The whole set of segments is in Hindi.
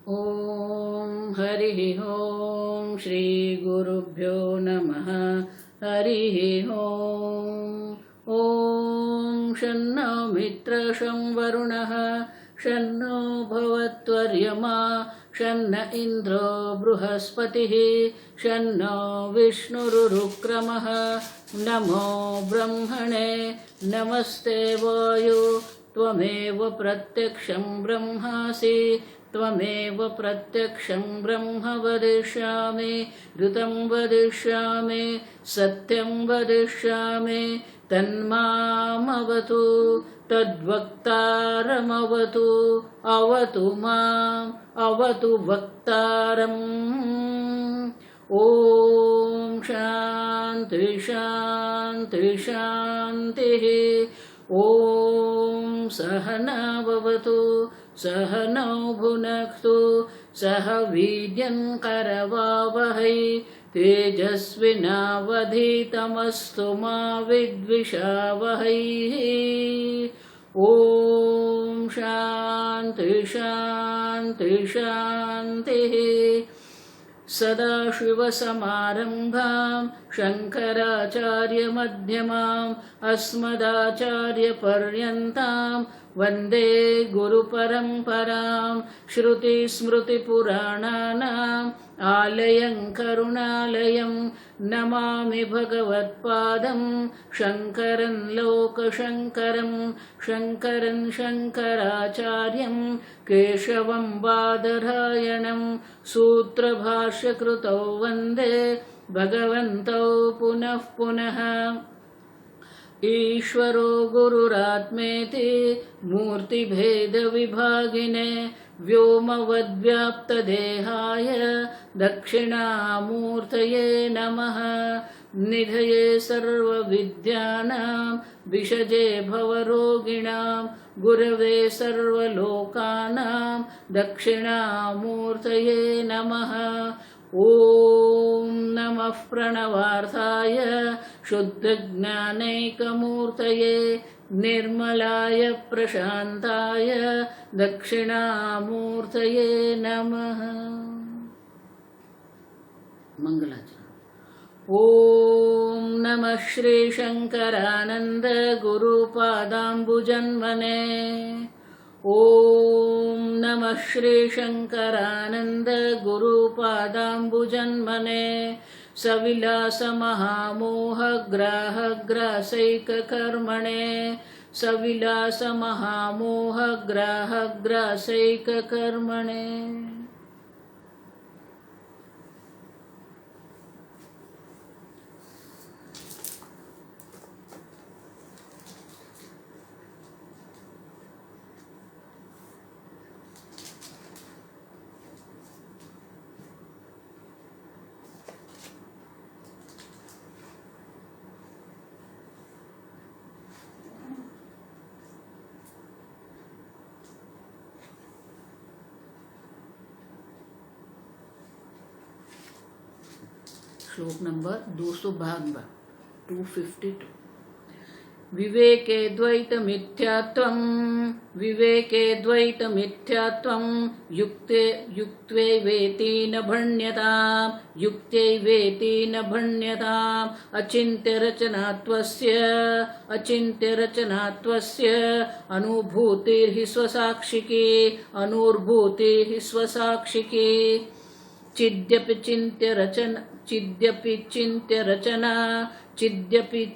ॐ हरिः ॐ श्रीगुरुभ्यो नमः। हरिः ॐ। ॐ शन्नो मित्रशं वरुणः शन्नो भवत्वर्यमा शन्न इन्द्रो बृहस्पतिः शन्नो विष्णुरुक्रमः। नमो ब्रह्मणे नमस्ते वायु त्वमेव प्रत्यक्षं ब्रह्मासि त्वमेव प्रत्यक्षं ब्रह्म वदिष्यामि ऋतं वदिष्यामि सत्यं वदिष्यामि तन्मामवतु तद्वक्तारमवतु अवतु माम् अवतु वक्तारम्। ॐ शान्ति शान्ति शान्तिः। ॐ सहना भवतु सहनौ भुनक्तु सह वीर्यं करवावहै तेजस्विनावधीतमस्तु मा विद्विषावहै। ॐ शान्ति शान्ति शान्तिः। सदाशिवसमारम्भां शङ्कराचार्यमध्यमाम् अस्मदाचार्यपर्यन्तां वन्दे गुरुपरम्परां। श्रुतिस्मृतिपुराणानाम् आलयं करुणालयं नमामि भगवत्पादं शङ्करं लोकशङ्करं शङ्करं शङ्कराचार्यं केशवं बादरायणं सूत्रभाष्यकृतौ वन्दे भगवन्तौ पुनः पुनः। ईश्वरो गुरुरात्मेति मूर्तिभेदविभागिने व्योमवद्व्याप्तदेहाय दक्षिणामूर्तये नमः। निधये सर्वविद्यानां विषजे भवरोगिणां गुरवे सर्वलोकानां दक्षिणामूर्तये नमः। ॐ नमः प्रणवार्थाय शुद्धज्ञानैकमूर्तये निर्मलाय प्रशान्ताय दक्षिणामूर्तये नमः। मंगलाचरण। ॐ नमः श्रीशङ्करानन्द गुरुपादाम्बुजन्मने। ॐ नमः श्रीशङ्करानन्द गुरुपादाम्बुजन्मने। सविलासमहामोहग्राहग्रासैककर्मणे सविलासमहामोहग्राहग्रासैककर्मणे। श्लोक नंबर 252। विवेके द्वैतमिथ्यात्वं विवेके द्वैतमिथ्यात्वं युक्तैवेति न भण्यताम् युक्तैवेति न भण्यताम्। अचिन्त्यरचनात्वस्य अनुभूतिर्हि स्वसाक्षिकी अनुभूतिः स्वसाक्षिकी। चिद्यपि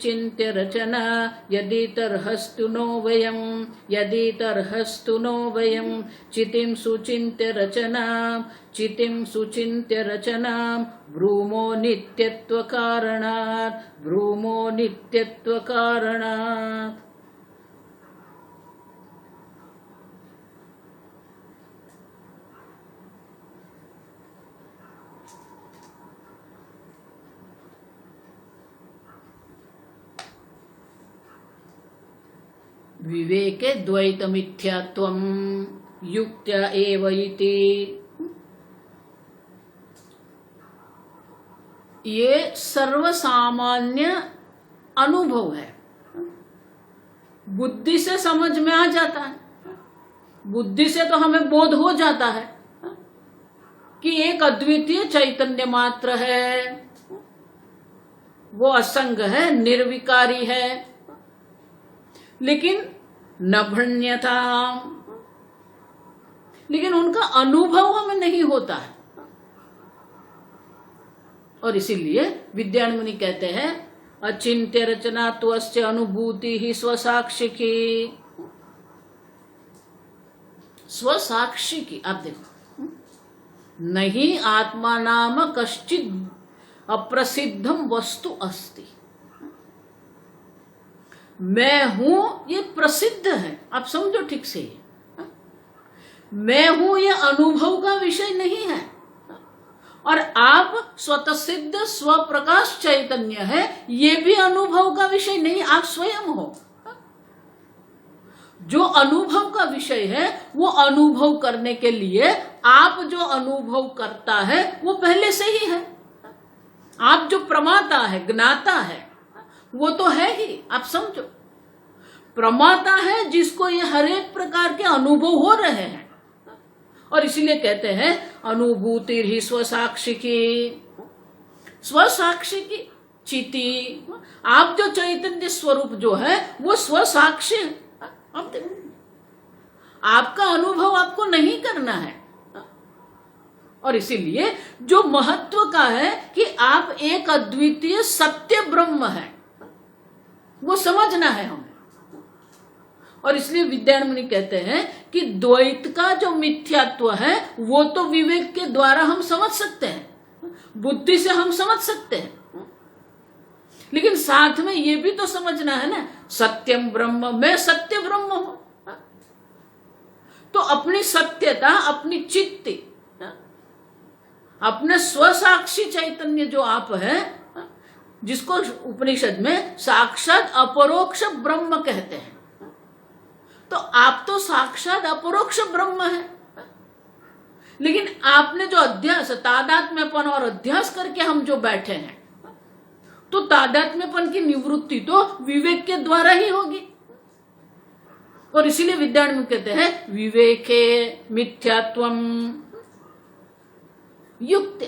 चिन्त्यरचना यदि तर्हस्तु नो वयं चितिं सुचिन्त्य रचनां ब्रूमो नित्यत्वकारणात्। विवेके द्वैतमिथ्यात्वं युक्त्या एव इति। ये सर्वसामान्य अनुभव है, बुद्धि से समझ में आ जाता है, बुद्धि से तो हमें बोध हो जाता है, कि एक अद्वितीय चैतन्य मात्र है, वो असंग है, निर्विकारी है, लेकिन न भण्यता, लेकिन उनका अनुभव हमें नहीं होता है। और इसीलिए विद्यायन मुनि कहते हैं अचिंत्य रचना त्वस्य अनुभूति ही स्वसाक्षी की। स्वसाक्षी की, आप देखो, नहीं आत्मा नाम कश्चित अप्रसिद्धम वस्तु अस्ति। मैं हूं ये प्रसिद्ध है, आप समझो ठीक से, मैं हूं ये अनुभव का विषय नहीं है। और आप स्वतः सिद्ध स्वप्रकाश चैतन्य है, ये भी अनुभव का विषय नहीं, आप स्वयं हो। जो अनुभव का विषय है वो अनुभव करने के लिए आप जो अनुभव करता है वो पहले से ही है। आप जो प्रमाता है, ज्ञाता है, वो तो है ही, आप समझो। प्रमाता है जिसको ये हर एक प्रकार के अनुभव हो रहे हैं। और इसीलिए कहते हैं अनुभूति ही स्वसाक्षी की। स्वसाक्षी की चिति, आप जो चैतन्य स्वरूप जो है वो स्वसाक्षी है। आप देखो, आपका अनुभव आपको नहीं करना है। और इसीलिए जो महत्व का है कि आप एक अद्वितीय सत्य ब्रह्म है, वो समझना है हमें। और इसलिए विद्यायन मुनि कहते हैं कि द्वैत का जो मिथ्यात्व है वो तो विवेक के द्वारा हम समझ सकते हैं, बुद्धि से हम समझ सकते हैं, लेकिन साथ में ये भी तो समझना है ना, सत्यम ब्रह्म, मैं सत्य ब्रह्म हूं। तो अपनी सत्यता, अपनी चित्ती, अपने स्वसाक्षी चैतन्य जो आप है, जिसको उपनिषद में साक्षात अपरोक्ष ब्रह्म कहते हैं, तो आप तो साक्षात अपरोक्ष ब्रह्म है। लेकिन आपने जो अध्यास, तादात्म्यपन और अध्यास करके हम जो बैठे हैं, तो तादात्म्यपन की निवृत्ति तो विवेक के द्वारा ही होगी। और इसीलिए विद्यायन मुनि कहते हैं विवेके मिथ्यात्वम युक्त।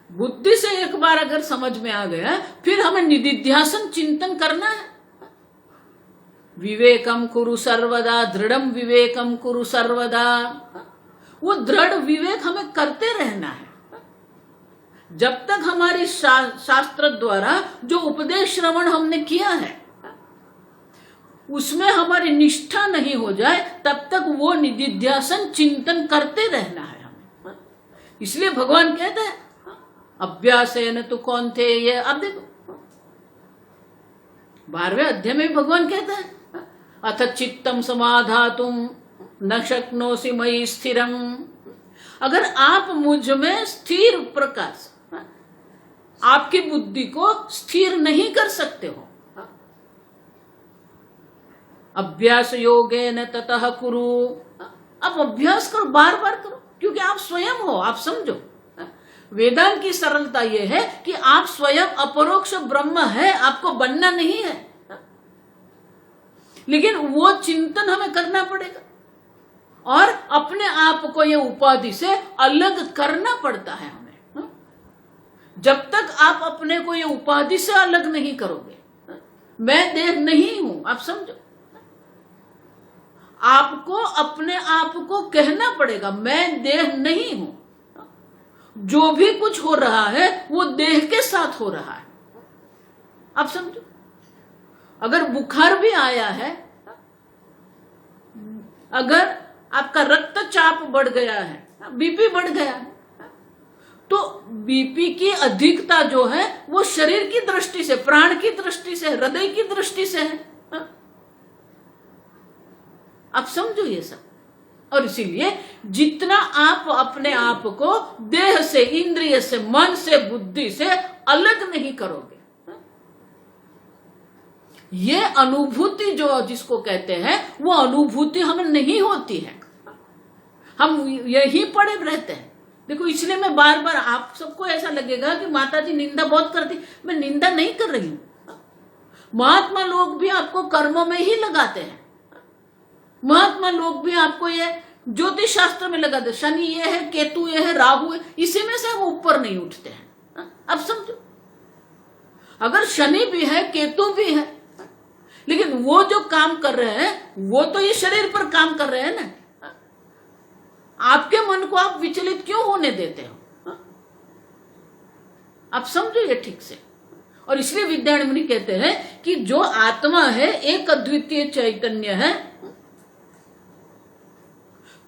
बुद्धि से एक बार अगर समझ में आ गया, फिर हमें निदिध्यासन चिंतन करना है। विवेकम कुरु सर्वदा, दृढ़म विवेकम कुरु सर्वदा। वो दृढ़ विवेक हमें करते रहना है। जब तक हमारे शास्त्र द्वारा जो उपदेश श्रवण हमने किया है उसमें हमारी निष्ठा नहीं हो जाए, तब तक वो निदिध्यासन चिंतन करते रहना है हमें। इसलिए भगवान कहते हैं अभ्यासेन तु कौन्तेय। अब देखो 12वें अध्याय में भगवान कहते हैं अथ चित्तम समाधातुम न शक्नोसि मयि स्थिरम। अगर आप मुझ में स्थिर प्रकाश, आपकी बुद्धि को स्थिर नहीं कर सकते हो, अभ्यास योगेन ततः कुरु। आप अभ्यास करो, बार बार करो, क्योंकि आप स्वयं हो, आप समझो। वेदांत की सरलता यह है कि आप स्वयं अपरोक्ष ब्रह्म है, आपको बनना नहीं है, लेकिन वो चिंतन हमें करना पड़ेगा और अपने आप को ये उपाधि से अलग करना पड़ता है हमें। जब तक आप अपने को ये उपाधि से अलग नहीं करोगे, मैं देह नहीं हूं, आप समझो। आपको अपने आप को कहना पड़ेगा मैं देह नहीं हूं। जो भी कुछ हो रहा है वो देह के साथ हो रहा है, आप समझो। अगर बुखार भी आया है, अगर आपका रक्तचाप बढ़ गया है, बीपी बढ़ गया है, तो बीपी की अधिकता जो है वो शरीर की दृष्टि से, प्राण की दृष्टि से, हृदय की दृष्टि से है। आप समझो ये सब। और इसीलिए जितना आप अपने आप को देह से, इंद्रिय से, मन से, बुद्धि से अलग नहीं करोगे, ये अनुभूति जो जिसको कहते हैं वो अनुभूति हमें नहीं होती है। हम यही पड़े रहते हैं। देखो, इसलिए मैं बार बार, आप सबको ऐसा लगेगा कि माता जी निंदा बहुत करती, मैं निंदा नहीं कर रही हूं। महात्मा लोग भी आपको कर्मों में ही लगाते हैं। महात्मा लोग भी आपको ये ज्योतिष शास्त्र में लगा दे, शनि ये है, केतु ये है, राहु है, इसी में से वो ऊपर नहीं उठते हैं। अब समझो, अगर शनि भी है, केतु भी है, लेकिन वो जो काम कर रहे हैं वो तो ये शरीर पर काम कर रहे हैं ना। आपके मन को आप विचलित क्यों होने देते हो? आप समझो ये ठीक से। और इसलिए विद्यारण्य मुनि कहते हैं कि जो आत्मा है एक अद्वितीय चैतन्य है,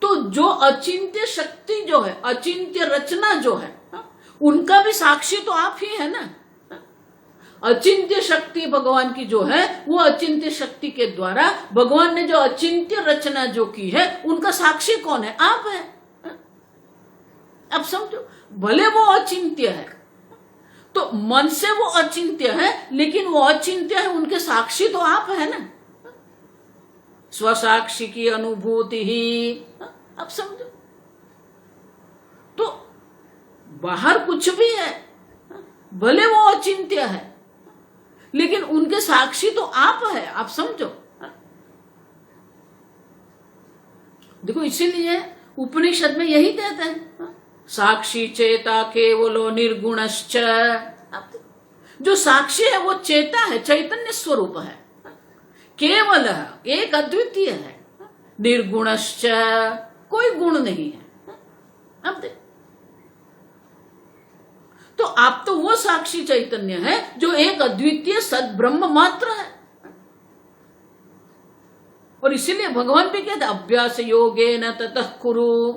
तो जो अचिंत्य शक्ति जो है, अचिंत्य रचना जो है, उनका भी साक्षी तो आप ही है ना। अचिंत्य शक्ति भगवान की जो है, वो अचिंत्य शक्ति के द्वारा भगवान ने जो अचिंत्य रचना जो की है, उनका साक्षी कौन है? आप है। अब समझो, भले वो अचिंत्य है, तो मन से वो अचिंत्य है, लेकिन वो अचिंत्य है, उनके साक्षी तो आप है ना। स्वसाक्षी की अनुभूति ही। अब समझो, तो बाहर कुछ भी है, भले वो अचिंत्य है, लेकिन उनके साक्षी तो आप है। आप समझो, देखो इसीलिए उपनिषद में यही कहते हैं, साक्षी चेता केवलो निर्गुणश्च। जो साक्षी है वो चेता है, चैतन्य स्वरूप है, केवल है, एक अद्वितीय है, निर्गुणश्च, कोई गुण नहीं है। अब देख, तो आप तो वो साक्षी चैतन्य है जो एक अद्वितीय सद ब्रह्म मात्र है। और इसीलिए भगवान भी कहते अभ्यास योगेन ततः कुरु।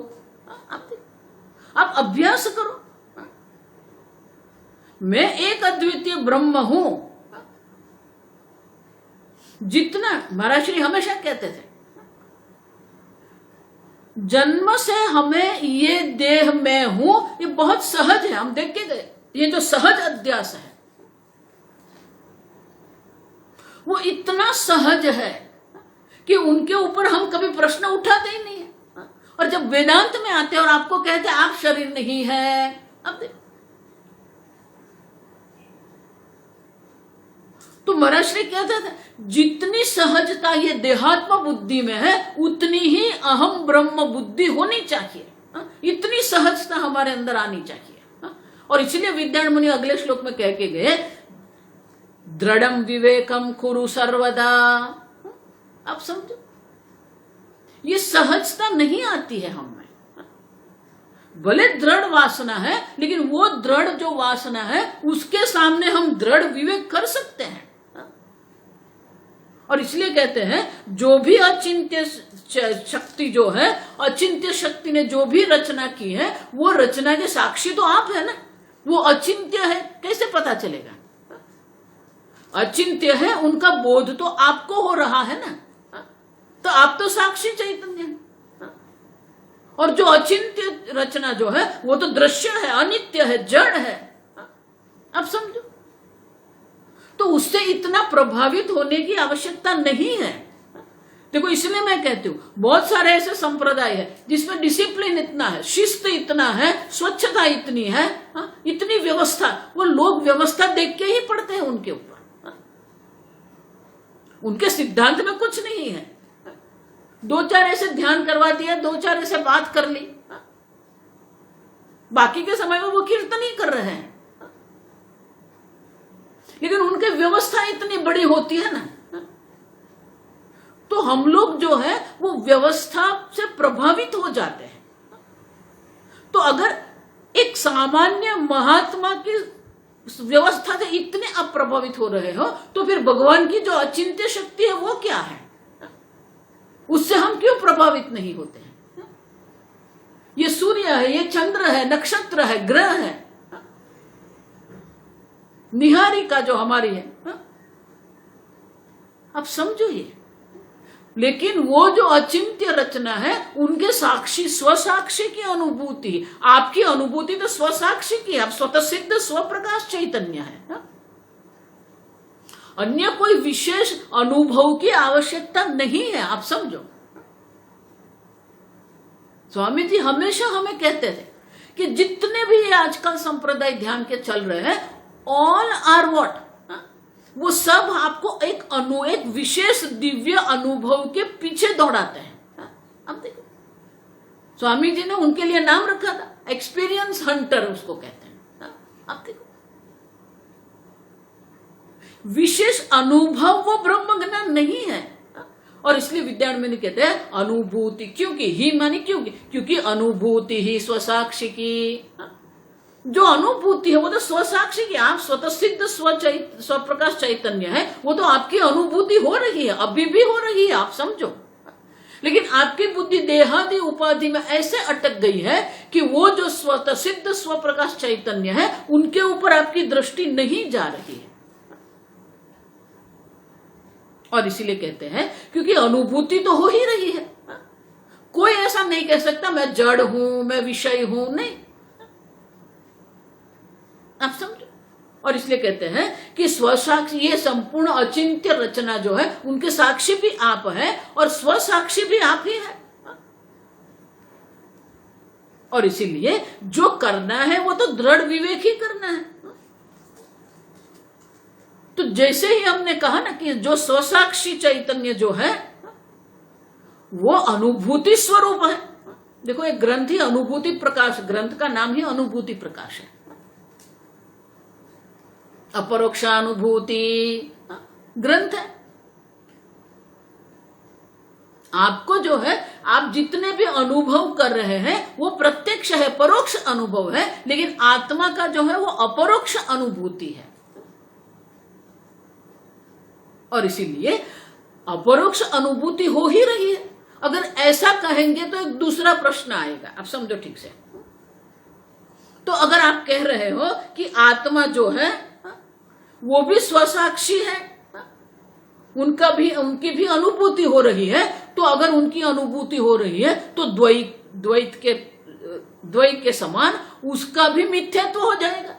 आप अभ्यास करो, मैं एक अद्वितीय ब्रह्म हूं। जितना महाराज श्री हमेशा कहते थे, जन्म से हमें ये देह में हूं, ये बहुत सहज है। हम देख के गए, ये जो सहज अध्यास है वो इतना सहज है कि उनके ऊपर हम कभी प्रश्न उठाते ही नहीं है। और जब वेदांत में आते हैं और आपको कहते हैं आप शरीर नहीं है, अब देख, तो महाराज श्री कहते थे जितनी सहजता ये देहात्म बुद्धि में है, उतनी ही अहम ब्रह्म बुद्धि होनी चाहिए। इतनी सहजता हमारे अंदर आनी चाहिए। और इसलिए विद्यारण्य मुनि अगले श्लोक में कह के गए, दृढ़म विवेकम कुरु सर्वदा। आप समझो, ये सहजता नहीं आती है हम में। भले दृढ़ वासना है, लेकिन वो दृढ़ जो वासना है उसके सामने हम दृढ़ विवेक कर सकते हैं। और इसलिए कहते हैं जो भी अचिंत्य शक्ति जो है, अचिंत्य शक्ति ने जो भी रचना की है, वो रचना के साक्षी तो आप है ना। वो अचिंत्य है, कैसे पता चलेगा? अचिंत्य है, उनका बोध तो आपको हो रहा है ना, तो आप तो साक्षी चैतन्य है। और जो अचिंत्य रचना जो है वो तो दृश्य है, अनित्य है, जड़ है। अब समझो, तो उससे इतना प्रभावित होने की आवश्यकता नहीं है। देखो इसलिए मैं कहती हूं, बहुत सारे ऐसे संप्रदाय है जिसमें डिसिप्लिन इतना है, शिस्त इतना है, स्वच्छता इतनी है, इतनी व्यवस्था, वो लोग व्यवस्था देख के ही पढ़ते हैं उनके ऊपर। उनके सिद्धांत में कुछ नहीं है। दो चार ऐसे ध्यान करवा दिया, दो चार ऐसे बात कर ली, बाकी के समय में वो कीर्तन ही कर रहे हैं। लेकिन उनकी व्यवस्था इतनी बड़ी होती है ना, तो हम लोग जो है वो व्यवस्था से प्रभावित हो जाते हैं। तो अगर एक सामान्य महात्मा की व्यवस्था से इतने अप्रभावित हो रहे हो, तो फिर भगवान की जो अचिंत्य शक्ति है वो क्या है? उससे हम क्यों प्रभावित नहीं होते हैं? ये सूर्य है, ये चंद्र है, नक्षत्र है, ग्रह है, निहारिका जो हमारी है, आप समझो ये। लेकिन वो जो अचिंत्य रचना है, उनके साक्षी, स्वसाक्षी की अनुभूति, आपकी अनुभूति तो स्वसाक्षी की, आप स्वतः सिद्ध स्वप्रकाश चैतन्य है। अन्य कोई विशेष अनुभव की आवश्यकता नहीं है। आप समझो, स्वामी जी हमेशा हमें कहते थे कि जितने भी ये आजकल संप्रदाय ध्यान के चल रहे हैं, ऑल आर व्हाट, वो सब आपको एक विशेष दिव्य अनुभव के पीछे दौड़ाते हैं। अब देखो, स्वामी जी ने उनके लिए नाम रखा था, एक्सपीरियंस हंटर उसको कहते हैं। अब देखो, विशेष अनुभव वो ब्रह्म ज्ञान नहीं है। और इसलिए विद्यारण्य में कहते हैं अनुभूति, क्योंकि ही मानी क्योंकि अनुभूति ही स्वसाक्षी की। जो अनुभूति है वो तो स्वसाक्षी की, आप स्वतः सिद्ध स्वप्रकाश चैतन्य है, वो तो आपकी अनुभूति हो रही है, अभी भी हो रही है, आप समझो। लेकिन आपकी बुद्धि देहादि उपाधि में ऐसे अटक गई है कि वो जो स्वतः सिद्ध स्वप्रकाश चैतन्य है उनके ऊपर आपकी दृष्टि नहीं जा रही है। और इसीलिए कहते हैं क्योंकि अनुभूति तो हो ही रही है। कोई ऐसा नहीं कह सकता मैं जड़ हूं, मैं विषय हूं, नहीं, आप समझो। और इसलिए कहते हैं कि स्वसाक्षी, ये संपूर्ण अचिंत्य रचना जो है उनके साक्षी भी आप है और स्वसाक्षी भी आप ही है। और इसीलिए जो करना है वो तो दृढ़ विवेक ही करना है। तो जैसे ही हमने कहा ना कि जो स्वसाक्षी चैतन्य जो है वो अनुभूति स्वरूप है। देखो, एक ग्रंथ ही अनुभूति प्रकाश, ग्रंथ का नाम ही अनुभूति प्रकाश है, अपरोक्षानुभूति ग्रंथ है। आपको जो है, आप जितने भी अनुभव कर रहे हैं वो प्रत्यक्ष है, परोक्ष अनुभव है, लेकिन आत्मा का जो है वो अपरोक्ष अनुभूति है। और इसीलिए अपरोक्ष अनुभूति हो ही रही है। अगर ऐसा कहेंगे तो एक दूसरा प्रश्न आएगा, आप समझो ठीक से। तो अगर आप कह रहे हो कि आत्मा जो है वो भी स्वसाक्षी है, उनकी भी अनुभूति हो रही है, तो अगर उनकी अनुभूति हो रही है तो द्वैत के समान उसका भी मिथ्यात्व हो जाएगा।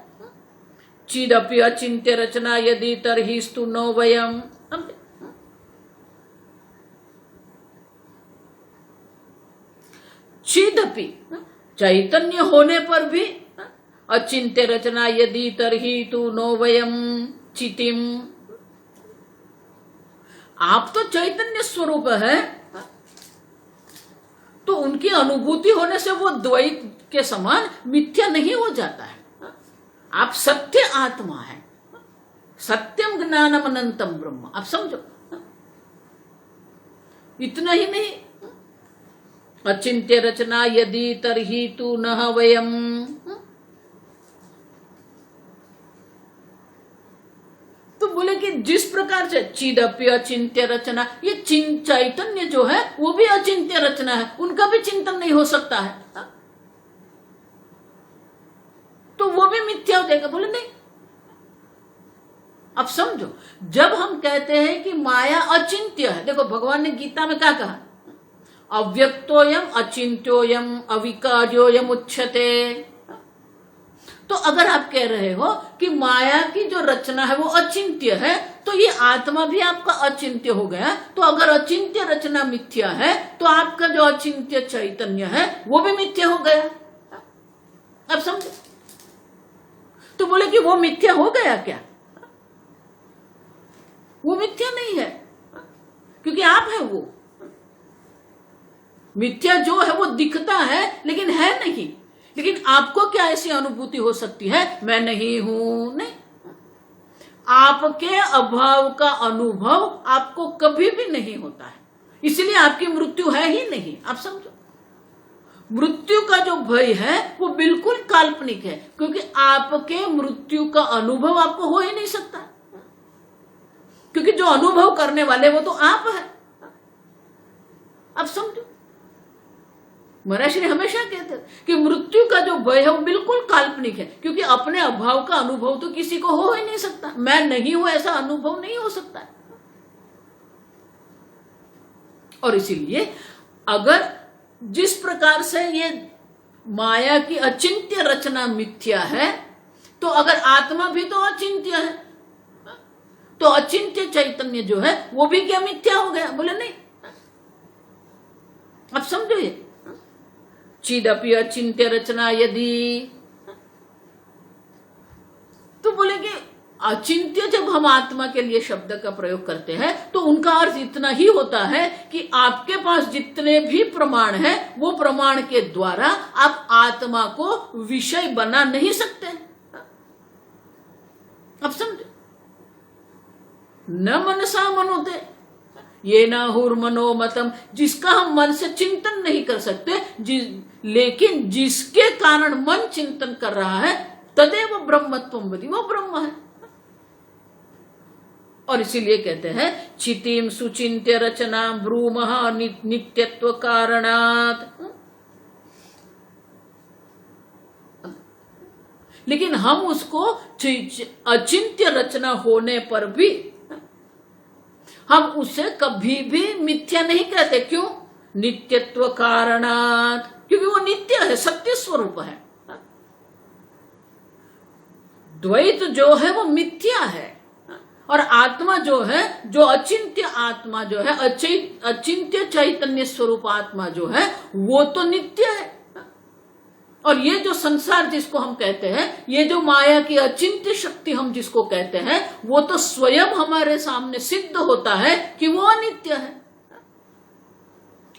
चिदपि अचिंत्य रचना यदि तरहि स्तु नो वयम। चिदपि, चैतन्य होने पर भी अचिंत्य रचना यदि तरहि तु नो वयम चितिम। आप तो चैतन्य स्वरूप है, तो उनकी अनुभूति होने से वो द्वैत के समान मिथ्या नहीं हो जाता है। आप सत्य आत्मा है, सत्यम ज्ञानम अनंतम ब्रह्म, आप समझो। इतना ही नहीं, अचिंत्य रचना यदि तरहि तु न वयम। तो बोले कि जिस प्रकार से चिदपि अचिंत्य रचना, ये चैतन्य जो है वो भी अचिंत्य रचना है, उनका भी चिंतन नहीं हो सकता है, तो वो भी मिथ्या हो जाएगा। बोले नहीं, अब समझो, जब हम कहते हैं कि माया अचिंत्य है, देखो भगवान ने गीता में क्या कहा, अव्यक्तोयम अचिंत्योयम अविकार्योयम उच्यते। तो अगर आप कह रहे हो कि माया की जो रचना है वो अचिंत्य है, तो ये आत्मा भी आपका अचिंत्य हो गया। तो अगर अचिंत्य रचना मिथ्या है तो आपका जो अचिंत्य चैतन्य है वो भी मिथ्या हो गया। अब समझो। तो बोले कि वो मिथ्या हो गया क्या? वो मिथ्या नहीं है, क्योंकि आप है वो। मिथ्या जो है वो दिखता है लेकिन है नहीं। लेकिन आपको क्या ऐसी अनुभूति हो सकती है, मैं नहीं हूं? नहीं, आपके अभाव का अनुभव आपको कभी भी नहीं होता है, इसलिए आपकी मृत्यु है ही नहीं। आप समझो, मृत्यु का जो भय है वो बिल्कुल काल्पनिक है, क्योंकि आपके मृत्यु का अनुभव आपको हो ही नहीं सकता, क्योंकि जो अनुभव करने वाले वो तो आप है। अब समझो, महाराज श्री हमेशा कहते हैं कि मृत्यु का जो भय है वो बिल्कुल काल्पनिक है, क्योंकि अपने अभाव का अनुभव तो किसी को हो ही नहीं सकता। मैं नहीं हूं ऐसा अनुभव नहीं हो सकता। और इसीलिए अगर जिस प्रकार से ये माया की अचिंत्य रचना मिथ्या है, तो अगर आत्मा भी तो अचिंत्य है, तो अचिंत्य चैतन्य जो है वो भी क्या मिथ्या हो गया? बोले नहीं। अब समझो, ये चिदपि अचिंत्य रचना यदि, तो बोले कि अचिंत्य जब हम आत्मा के लिए शब्द का प्रयोग करते हैं तो उनका अर्थ इतना ही होता है कि आपके पास जितने भी प्रमाण हैं वो प्रमाण के द्वारा आप आत्मा को विषय बना नहीं सकते। अब समझो, न मनसा मनोते ये न हुर्मनोमतम, जिसका हम मन से चिंतन नहीं कर सकते, लेकिन जिसके कारण मन चिंतन कर रहा है तदेव ब्रह्मत्वम वदि, वो ब्रह्म है। और इसीलिए कहते हैं चितिम सुचिंत्य रचना ब्रूमः नित्यत्व कारणात्। लेकिन हम उसको अचिंत्य रचना होने पर भी हम उसे कभी भी मिथ्या नहीं कहते। क्यों? नित्यत्व कारणात्, क्योंकि वो नित्य है, सत्य स्वरूप है। द्वैत जो है वो मिथ्या है, और आत्मा जो है, जो अचिंत्य आत्मा जो है, अचिंत्य चैतन्य स्वरूप आत्मा जो है वो तो नित्य है। और ये जो संसार जिसको हम कहते हैं, ये जो माया की अचिंत्य शक्ति हम जिसको कहते हैं, वो तो स्वयं हमारे सामने सिद्ध होता है कि वो अनित्य है।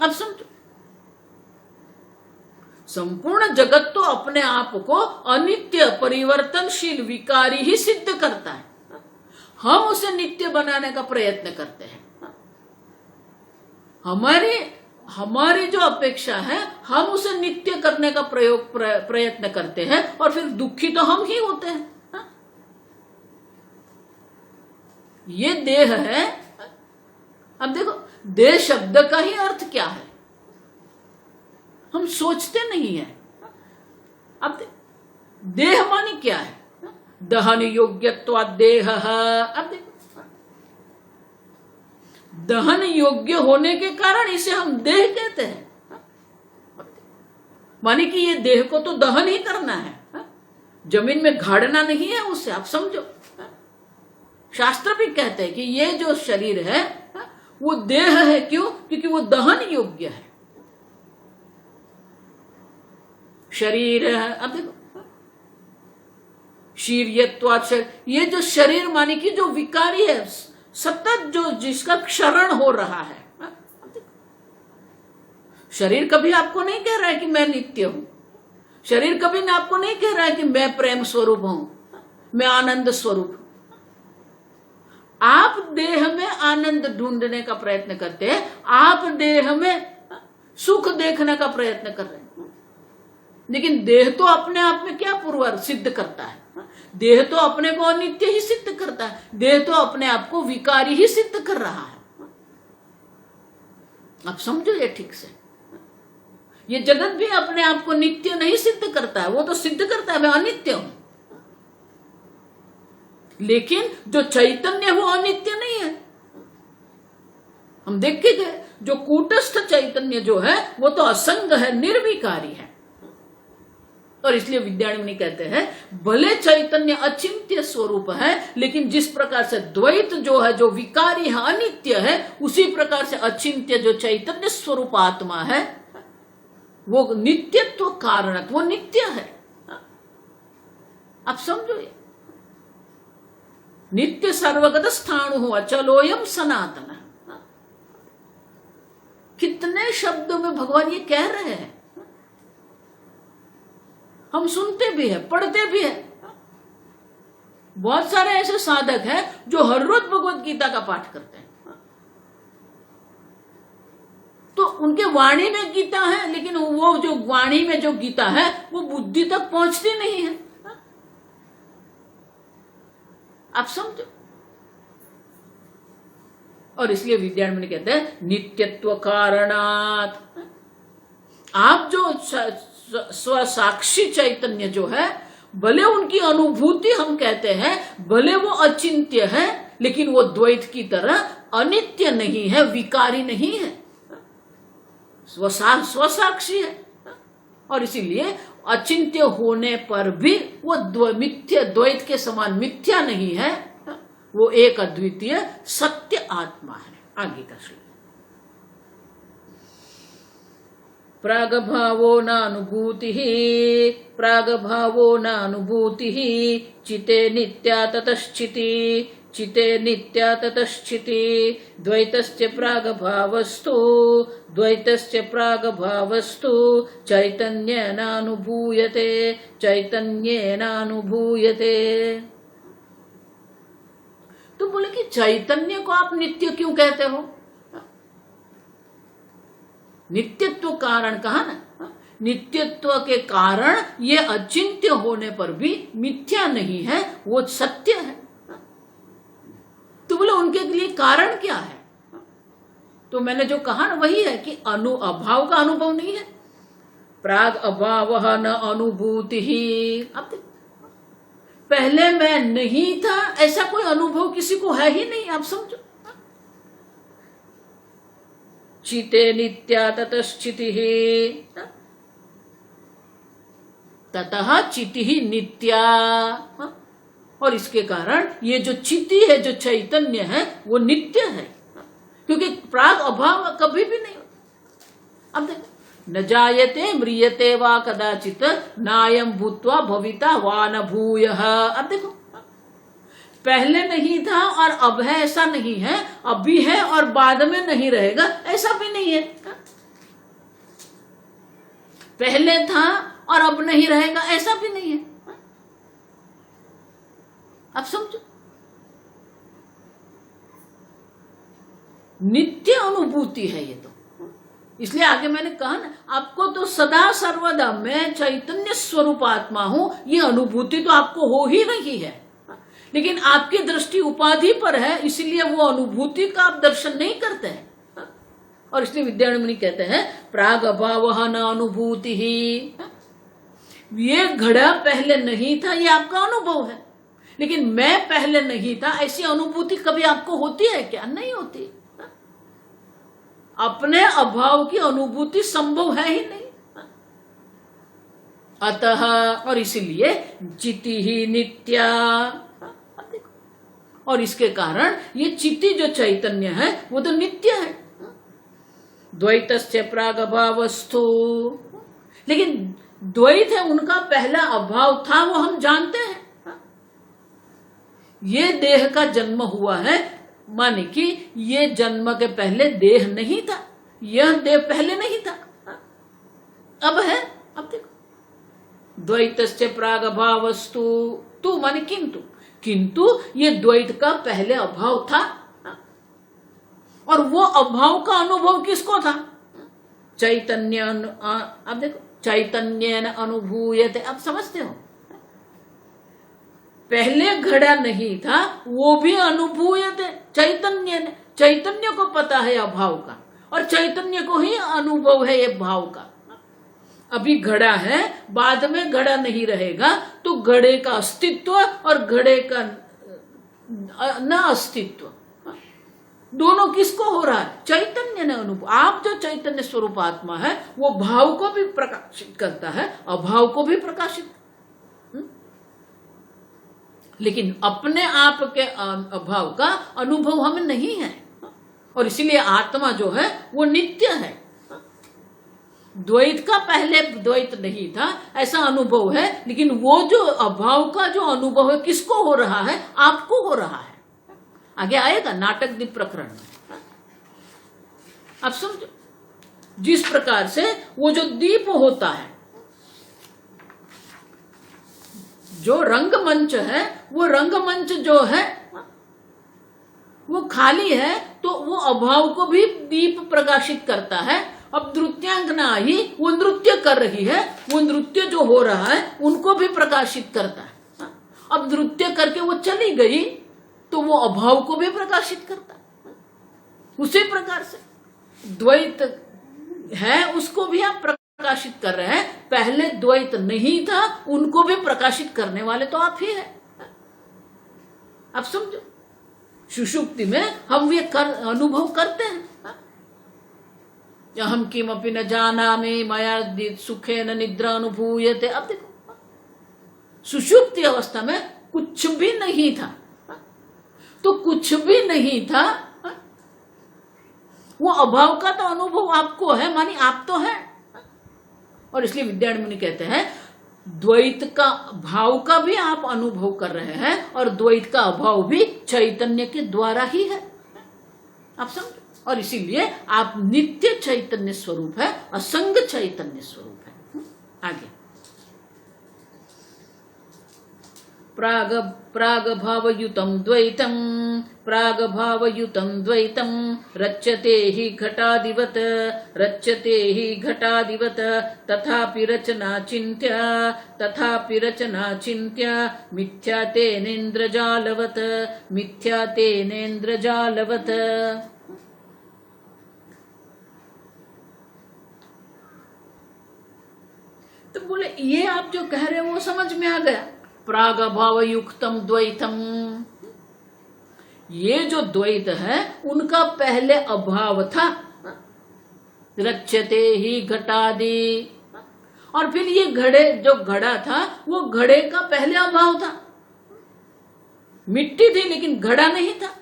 अब समझो, संपूर्ण जगत तो अपने आप को अनित्य परिवर्तनशील विकारी ही सिद्ध करता है। हम उसे नित्य बनाने का प्रयत्न करते हैं। हमारी जो अपेक्षा है, हम उसे नित्य करने का प्रयत्न करते हैं, और फिर दुखी तो हम ही होते हैं। ये देह है। अब देखो, देह शब्द का ही अर्थ क्या है हम सोचते नहीं है। अब देह मानी क्या है? दहन योग्यत्वा देह। अब देखो, दहन योग्य होने के कारण इसे हम देह कहते हैं। माने कि ये देह को तो दहन ही करना है, जमीन में गाड़ना नहीं है उसे। आप समझो, शास्त्र भी कहते हैं कि ये जो शरीर है वो देह है। क्यों? क्योंकि वो दहन योग्य है। शरीर है। अब देखो, शीर्यत्वात्, ये जो शरीर माने कि जो विकारी है, सतत जो जिसका क्षरण हो रहा है। शरीर कभी आपको नहीं कह रहा है कि मैं नित्य हूं। शरीर कभी आपको नहीं कह रहा है कि मैं प्रेम स्वरूप हूं, मैं आनंद स्वरूप हूं। आप देह में आनंद ढूंढने का प्रयत्न करते हैं, आप देह में सुख देखने का प्रयत्न कर रहे हैं। लेकिन देह तो अपने आप में क्या पूर्व सिद्ध करता है? देह तो अपने को अनित्य ही सिद्ध करता है। देह तो अपने आप को विकारी ही सिद्ध कर रहा है। आप समझो ये ठीक से। ये जगत भी अपने आप को नित्य नहीं सिद्ध करता है, वो तो सिद्ध करता है मैं अनित्य हूं। लेकिन जो चैतन्य वो अनित्य नहीं है। हम देख के गए, जो कूटस्थ चैतन्य जो है वो तो असंग है, निर्विकारी है। और इसलिए विद्यारण्य कहते हैं भले चैतन्य अचिंत्य स्वरूप है, लेकिन जिस प्रकार से द्वैत जो है, जो विकारी है, अनित्य है, उसी प्रकार से अचिंत्य जो चैतन्य स्वरूप आत्मा है वो नित्यत्व कारणत्व, वो नित्य है। आप समझो, ये नित्य सर्वगत स्थाणु अचलोयम सनातन। कितने शब्दों में भगवान ये कह रहे हैं। हम सुनते भी हैं, पढ़ते भी हैं। बहुत सारे ऐसे साधक हैं जो हर रोज भगवत गीता का पाठ करते हैं। तो उनके वाणी में गीता है, लेकिन वो जो वाणी में जो गीता है वो बुद्धि तक पहुंचती नहीं है। आप समझो। और इसलिए विद्यारण्य कहते हैं नित्यत्व कारणात्। आप जो स्वसाक्षी चैतन्य जो है, भले उनकी अनुभूति हम कहते हैं, भले वो अचिंत्य है, लेकिन वो द्वैत की तरह अनित्य नहीं है, विकारी नहीं है, स्वसाक्षी है। और इसीलिए अचिंत्य होने पर भी वो मिथ्या, द्वैत के समान मिथ्या नहीं है, वो एक अद्वितीय सत्य आत्मा है। आगे का श्लोक। प्रागभावो न अनुभूतिः प्रागभावो न अनुभूतिः चिते नित्या ततश्चिति चिते नित्या ततश्चिति द्वैतस्य प्रागभावस्तु द्वैतस्य प्रागभावस्तु चैतन्येन अनुभूयते चैतन्येन अनुभूयते। तो बोले कि चैतन्य को आप नित्य क्यों कहते हो? नित्यत्व कारण कहा ना, नित्यत्व के कारण ये अचिंत्य होने पर भी मिथ्या नहीं है, वो सत्य है। तो बोले उनके लिए कारण क्या है? तो मैंने जो कहा ना वही है कि अभाव का अनुभव नहीं है। प्राग अभाव न अनुभूति ही। अब पहले मैं नहीं था ऐसा कोई अनुभव किसी को है ही नहीं, आप समझो। चिते नित्या ततश्चिति ततः चिति ही नित्या। और इसके कारण ये जो चिति है, जो चैतन्य है, वो नित्य है, क्योंकि प्राग अभाव कभी भी नहीं होता। अब देखो, न जायते म्रियते वा कदाचित नायम भूत्वा भविता वा न भूयः। अब देखो, पहले नहीं था और अब है ऐसा नहीं है, अभी है और बाद में नहीं रहेगा ऐसा भी नहीं है। पहले था और अब नहीं रहेगा ऐसा भी नहीं है। अब समझो, नित्य अनुभूति है ये। तो इसलिए आगे मैंने कहा ना, आपको तो सदा सर्वदा मैं चैतन्य स्वरूप आत्मा हूं, ये अनुभूति तो आपको हो ही रही है, लेकिन आपकी दृष्टि उपाधि पर है, इसलिए वो अनुभूति का आप दर्शन नहीं करते हैं। और इसलिए विद्यारण्य मुनि कहते हैं प्राग अभाव न अनुभूति ही। ये घड़ा पहले नहीं था, ये आपका अनुभव है, लेकिन मैं पहले नहीं था ऐसी अनुभूति कभी आपको होती है क्या? नहीं होती। अपने अभाव की अनुभूति संभव है ही नहीं। अतः, और इसलिए चिति ही नित्या। और इसके कारण ये चिति जो चैतन्य है वो तो नित्य है। द्वैतस्य प्रागभावस्थो, लेकिन द्वैत है उनका पहला अभाव था, वो हम जानते हैं। ये देह का जन्म हुआ है, माने कि ये जन्म के पहले देह नहीं था, यह देह पहले नहीं था, अब है। अब देखो, द्वैतस्य प्रागभावस्तु, तू माने किंतु, किंतु ये द्वैत का पहले अभाव था, और वो अभाव का अनुभव किसको था? चैतन्य। अब देखो, चैतन्येन अनुभूयते। अब समझते हो, पहले घड़ा नहीं था, वो भी अनुभूयते चैतन्य ने। चैतन्य को पता है अभाव का, और चैतन्य को ही अनुभव है ये भाव का। अभी घड़ा है, बाद में घड़ा नहीं रहेगा, तो घड़े का अस्तित्व और घड़े का न अस्तित्व, दोनों किसको हो रहा है? चैतन्य ने अनुभव। आप जो चैतन्य स्वरूप आत्मा है, वो भाव को भी प्रकाशित करता है, अभाव को भी प्रकाशित, लेकिन अपने आप के अभाव का अनुभव हमें नहीं है। और इसीलिए आत्मा जो है वो नित्य है। द्वैत का पहले द्वैत नहीं था ऐसा अनुभव है, लेकिन वो जो अभाव का जो अनुभव है किसको हो रहा है? आपको हो रहा है। आगे आएगा नाटक दीप प्रकरण में। अब समझो, जिस प्रकार से वो जो दीप होता है, जो रंगमंच है, वो रंगमंच जो है वो खाली है, तो वो अभाव को भी दीप प्रकाशित करता है। अब नृत्यांगना ही वो नृत्य कर रही है, वो नृत्य जो हो रहा है उनको भी प्रकाशित करता है। अब नृत्य करके वो चली गई, तो वो अभाव को भी प्रकाशित करता है। उसी प्रकार से द्वैत है, उसको भी आप प्रकाशित कर रहे हैं। पहले द्वैत नहीं था, उनको भी प्रकाशित करने वाले तो आप ही हैं। अब समझो, सुषुप्ति में हम ये अनुभव करते हैं, हम किमपि न जानामि मया सुखे न निद्रा अनुभूयते। अब देखो, सुषुप्ति अवस्था में कुछ भी नहीं था, तो कुछ भी नहीं था, वो अभाव का तो अनुभव आपको है, मानी आप तो है। और इसलिए विद्यारण्य मुनि कहते हैं द्वैत का भाव का भी आप अनुभव कर रहे हैं और द्वैत का अभाव भी चैतन्य के द्वारा ही है, आप समझो। और इसीलिए आप नित्य चैतन्य स्वरूप है, असंग चैतन्य स्वरूप है। आगे प्राग भावयुतम द्वैतम, प्राग भावयुतम द्वैतम रच्यते ही घटादिवत, रच्यते ही घटादिवत तथापि रचना चिन्त्य, तथापि रचना चिन्त्य मिथ्या तेनेन्द्रजालवत, मिथ्या तेनेन्द्रजालवत। तो बोले ये आप जो कह रहे हो वो समझ में आ गया। प्राग भाव युक्तम द्वैतम, ये जो द्वैत है उनका पहले अभाव था, रच्यते ही घटादि, और फिर ये घड़े जो घड़ा था वो घड़े का पहले अभाव था। मिट्टी थी लेकिन घड़ा नहीं था।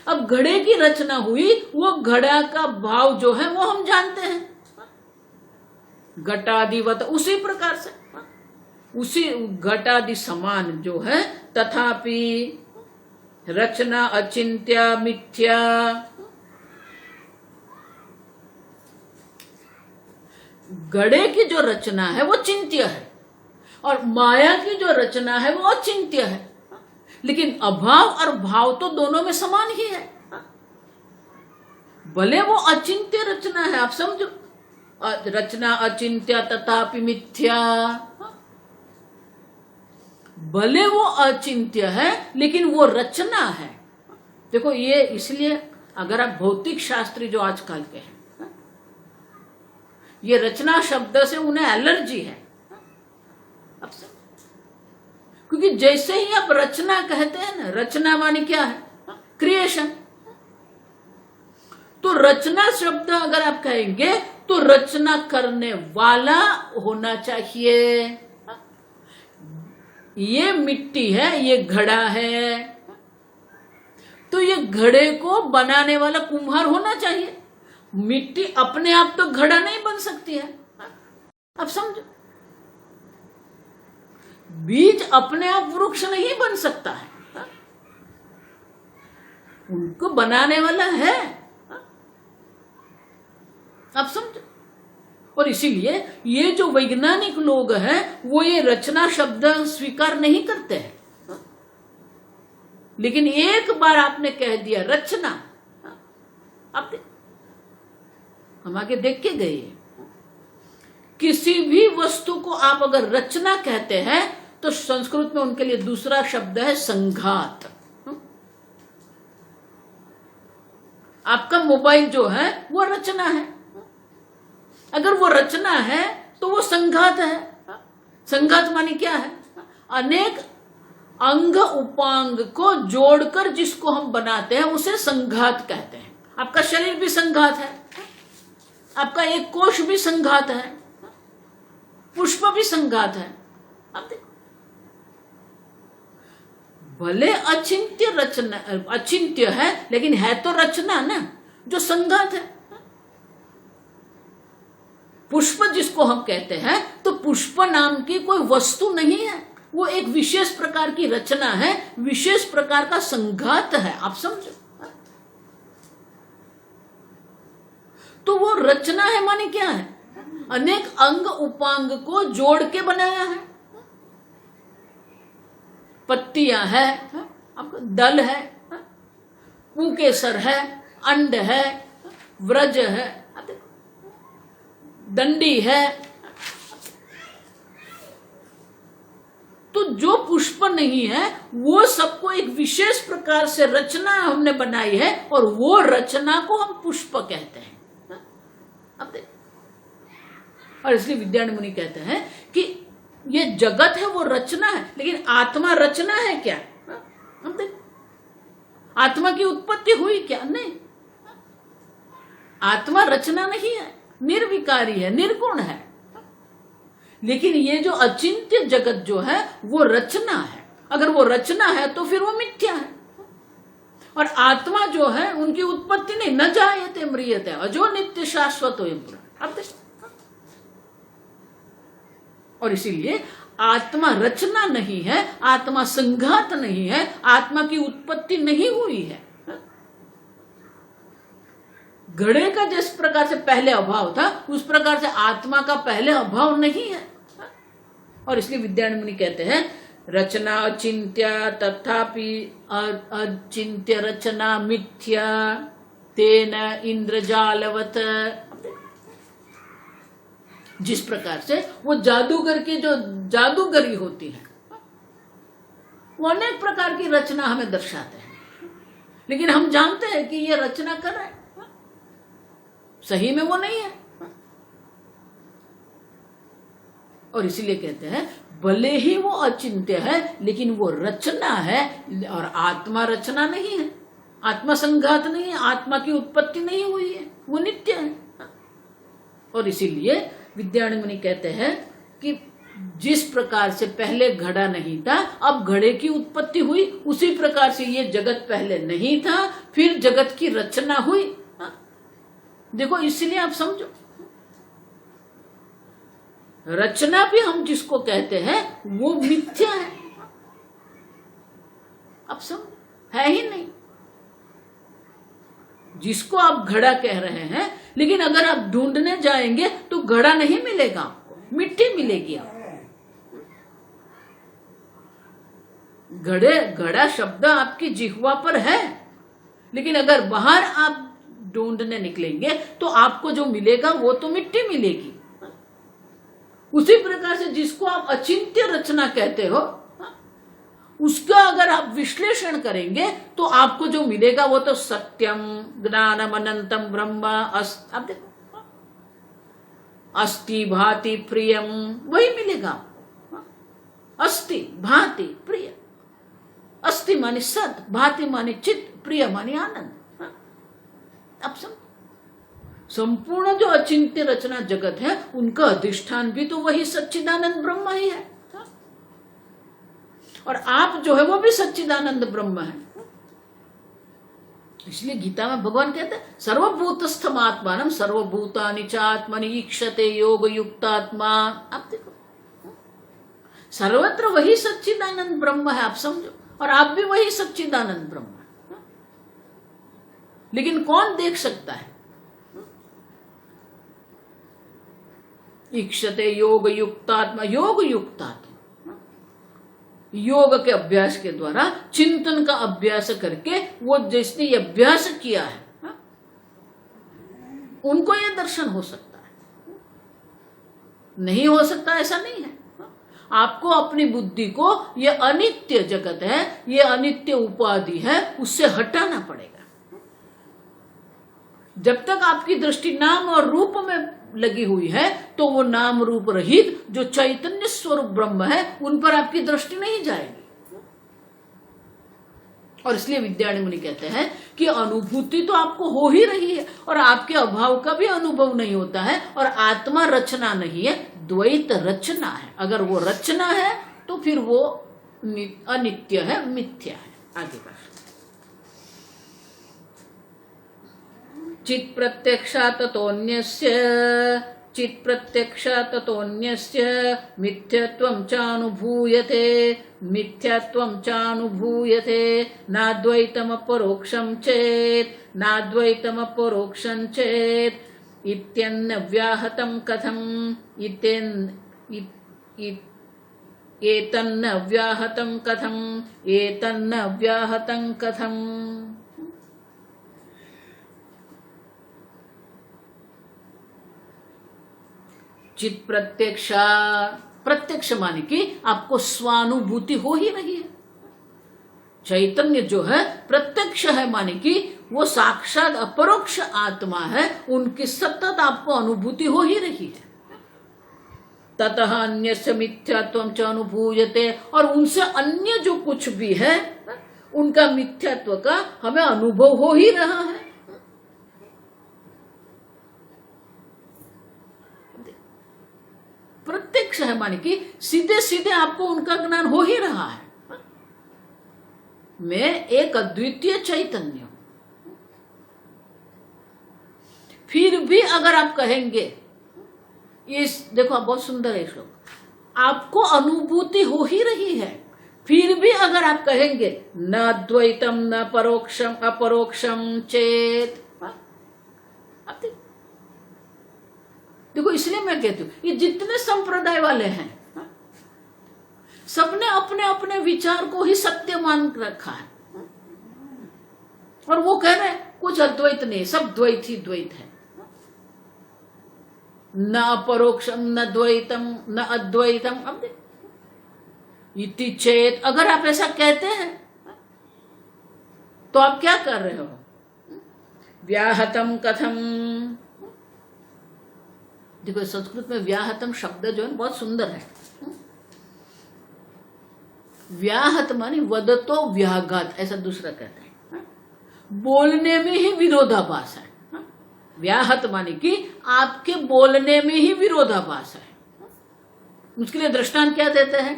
अब घड़े की रचना हुई, वो घड़ा का भाव जो है वो हम जानते हैं, घटादिवत, उसी प्रकार से उसी घटादि समान जो है। तथापि रचना अचिंत्या मिथ्या, घड़े की जो रचना है वो चिंत्य है और माया की जो रचना है वो अचिंत्य है, लेकिन अभाव और भाव तो दोनों में समान ही है। भले वो अचिंत्य रचना है, आप समझो, रचना अचिंत्य तथापि मिथ्या, भले वो अचिंत्य है लेकिन वो रचना है। देखो ये इसलिए अगर आप भौतिक शास्त्री जो आजकल के हैं, ये रचना शब्द से उन्हें एलर्जी है। अब क्योंकि जैसे ही आप रचना कहते हैं ना, रचना मानी क्या है, क्रिएशन। तो रचना शब्द अगर आप कहेंगे तो रचना करने वाला होना चाहिए। ये मिट्टी है, ये घड़ा है, तो ये घड़े को बनाने वाला कुम्हार होना चाहिए। मिट्टी अपने आप तो घड़ा नहीं बन सकती है, अब समझो। बीज अपने आप वृक्ष नहीं बन सकता है, उनको बनाने वाला है, अब समझो। और इसीलिए ये जो वैज्ञानिक लोग हैं वो ये रचना शब्द स्वीकार नहीं करते हैं, लेकिन एक बार आपने कह दिया रचना, आप हम आगे देख के गए, किसी भी वस्तु को आप अगर रचना कहते हैं तो संस्कृत में उनके लिए दूसरा शब्द है संघात। आपका मोबाइल जो है वो रचना है, अगर वो रचना है तो वो संघात है। संघात माने क्या है, अनेक अंग उपांग को जोड़कर जिसको हम बनाते हैं उसे संघात कहते हैं। आपका शरीर भी संघात है, आपका एक कोश भी संघात है, पुष्प भी संघात है। अब देखो, भले अचिंत्य रचना, अचिंत्य है लेकिन है तो रचना ना, जो संघात है। पुष्प जिसको हम कहते हैं तो पुष्प नाम की कोई वस्तु नहीं है, वो एक विशेष प्रकार की रचना है, विशेष प्रकार का संघात है, आप समझो। तो वो रचना है माने क्या है, अनेक अंग उपांग को जोड़ के बनाया है। पत्तियां है, आपका दल है, पुकेसर है, अंड है, व्रज है, दंडी है। तो जो पुष्प नहीं है वो सबको एक विशेष प्रकार से रचना हमने बनाई है और वो रचना को हम पुष्प कहते हैं। अब देख, और इसलिए विद्यारण्य मुनि कहते हैं कि ये जगत है वो रचना है, लेकिन आत्मा रचना है क्या? हम देख, आत्मा की उत्पत्ति हुई क्या? नहीं, आत्मा रचना नहीं है, निर्विकारी है, निर्गुण है। लेकिन ये जो अचिंत्य जगत जो है वो रचना है। अगर वो रचना है तो फिर वो मिथ्या है। और आत्मा जो है उनकी उत्पत्ति नहीं, न जायते म्रियते अजो नित्य शाश्वत हो। अब और इसीलिए आत्मा रचना नहीं है, आत्मा संघात नहीं है, आत्मा की उत्पत्ति नहीं हुई है। घड़े का जिस प्रकार से पहले अभाव था उस प्रकार से आत्मा का पहले अभाव नहीं है। और इसलिए विद्यारण्य मुनि कहते हैं रचना अचिंत्य तथापि अचिंत्य रचना मिथ्या तेन इंद्रजालवत। जिस प्रकार से वो जादूगर की जो जादूगरी होती है वो अनेक प्रकार की रचना हमें दर्शाते हैं, लेकिन हम जानते हैं कि ये रचना कर रहे हैं, सही में वो नहीं है। और इसीलिए कहते हैं भले ही वो अचिंत्य है लेकिन वो रचना है, और आत्मा रचना नहीं है, आत्मा संघात नहीं है, आत्मा की उत्पत्ति नहीं हुई है, वो नित्य है। और इसीलिए विद्यारण्य मुनि कहते हैं कि जिस प्रकार से पहले घड़ा नहीं था अब घड़े की उत्पत्ति हुई, उसी प्रकार से ये जगत पहले नहीं था फिर जगत की रचना हुई। देखो इसलिए आप समझो रचना भी हम जिसको कहते हैं वो मिथ्या है। अब समझो है ही नहीं, जिसको आप घड़ा कह रहे हैं, लेकिन अगर आप ढूंढने जाएंगे तो घड़ा नहीं मिलेगा आपको, मिट्टी मिलेगी आपको। घड़ा शब्द आपकी जिह्वा पर है, लेकिन अगर बाहर आप ढूंढने निकलेंगे तो आपको जो मिलेगा वो तो मिट्टी मिलेगी। उसी प्रकार से जिसको आप अचिंत्य रचना कहते हो उसका अगर आप विश्लेषण करेंगे तो आपको जो मिलेगा वो तो सत्यम ज्ञानम अनंतम ब्रह्म आप देखो अस्ति भाति प्रियम वही मिलेगा आपको। अस्ति भाति प्रिय, अस्ति माने सत, भाति माने चित्त, प्रिय माने आनंद। अब संपूर्ण जो अचिंत्य रचना जगत है उनका अधिष्ठान भी तो वही सच्चिदानंद ब्रह्म ही है, और आप जो है वो भी सच्चिदानंद ब्रह्म है। इसलिए गीता में भगवान कहते हैं सर्वभूतस्थम आत्मानम सर्वभूतानि च आत्मनि ईक्षते योग युक्तात्मा। आप देखो सर्वत्र वही सच्चिदानंद ब्रह्म है, आप समझो, और आप भी वही सच्चिदानंद ब्रह्म है। लेकिन कौन देख सकता है? ईक्षते योग युक्तात्मा, योग युक्तात्मा योग के अभ्यास के द्वारा चिंतन का अभ्यास करके वो जिसने ये अभ्यास किया है उनको ये दर्शन हो सकता है। नहीं हो सकता ऐसा नहीं है। आपको अपनी बुद्धि को ये अनित्य जगत है, ये अनित्य उपाधि है, उससे हटाना पड़ेगा। जब तक आपकी दृष्टि नाम और रूप में लगी हुई है तो वो नाम रूप रहित जो चैतन्य स्वरूप ब्रह्म है उन पर आपकी दृष्टि नहीं जाएगी। और इसलिए विद्यारण्य मुनि कहते हैं कि अनुभूति तो आपको हो ही रही है और आपके अभाव का भी अनुभव नहीं होता है, और आत्मा रचना नहीं है, द्वैत रचना है। अगर वो रचना है तो फिर वो अनित्य है, मिथ्या है। आगे बढ़ चित् प्रत्यक्षात् ततोऽन्यस्य चित् प्रत्यक्षात् ततोऽन्यस्य मिथ्यत्वं चानुभूयते मिथ्यात्वं चानुभूयते नाद्वैतमपरोक्षं चेत् नाद्वैतमपरोक्षं चेत् इत्यन्न व्याहतं कथम् एतन्न व्याहतं कथम् एतन्न व्याहतं कथम्। चित प्रत्यक्ष, प्रत्यक्ष माने कि आपको स्वानुभूति हो ही रही है। चैतन्य जो है प्रत्यक्ष है, माने कि वो साक्षात अपरोक्ष आत्मा है, उनकी सतत आपको अनुभूति हो ही रही है। ततः अन्यस्य मिथ्यात्वं च अनुभूयते, और उनसे अन्य जो कुछ भी है उनका मिथ्यात्व का हमें अनुभव हो ही रहा है। प्रत्यक्ष है माने कि सीधे सीधे आपको उनका ज्ञान हो ही रहा है। मैं एक अद्वितीय चैतन्य हूं। फिर भी अगर आप कहेंगे, इस देखो बहुत सुंदर है श्लोक, आपको अनुभूति हो ही रही है, फिर भी अगर आप कहेंगे न द्वैतम न परोक्षम अपरोक्षम चेत, आप देखो इसलिए मैं कहती हूं ये जितने संप्रदाय वाले हैं सबने अपने अपने विचार को ही सत्य मान रखा है, और वो कह रहे हैं कुछ अद्वैत नहीं, सब द्वैत ही द्वैत है। न अपरोक्षम न द्वैतम न अद्वैतम। अब इति चेत, अगर आप ऐसा कहते हैं तो आप क्या कर रहे हो? व्याहतम कथम। देखो संस्कृत में व्याहतम शब्द जो है बहुत सुंदर है। व्याहत मानी वदतो व्याघात, ऐसा दूसरा कहते हैं, बोलने में ही विरोधाभास है। व्याहत मानी कि आपके बोलने में ही विरोधाभास है। उसके लिए दृष्टांत क्या देते हैं?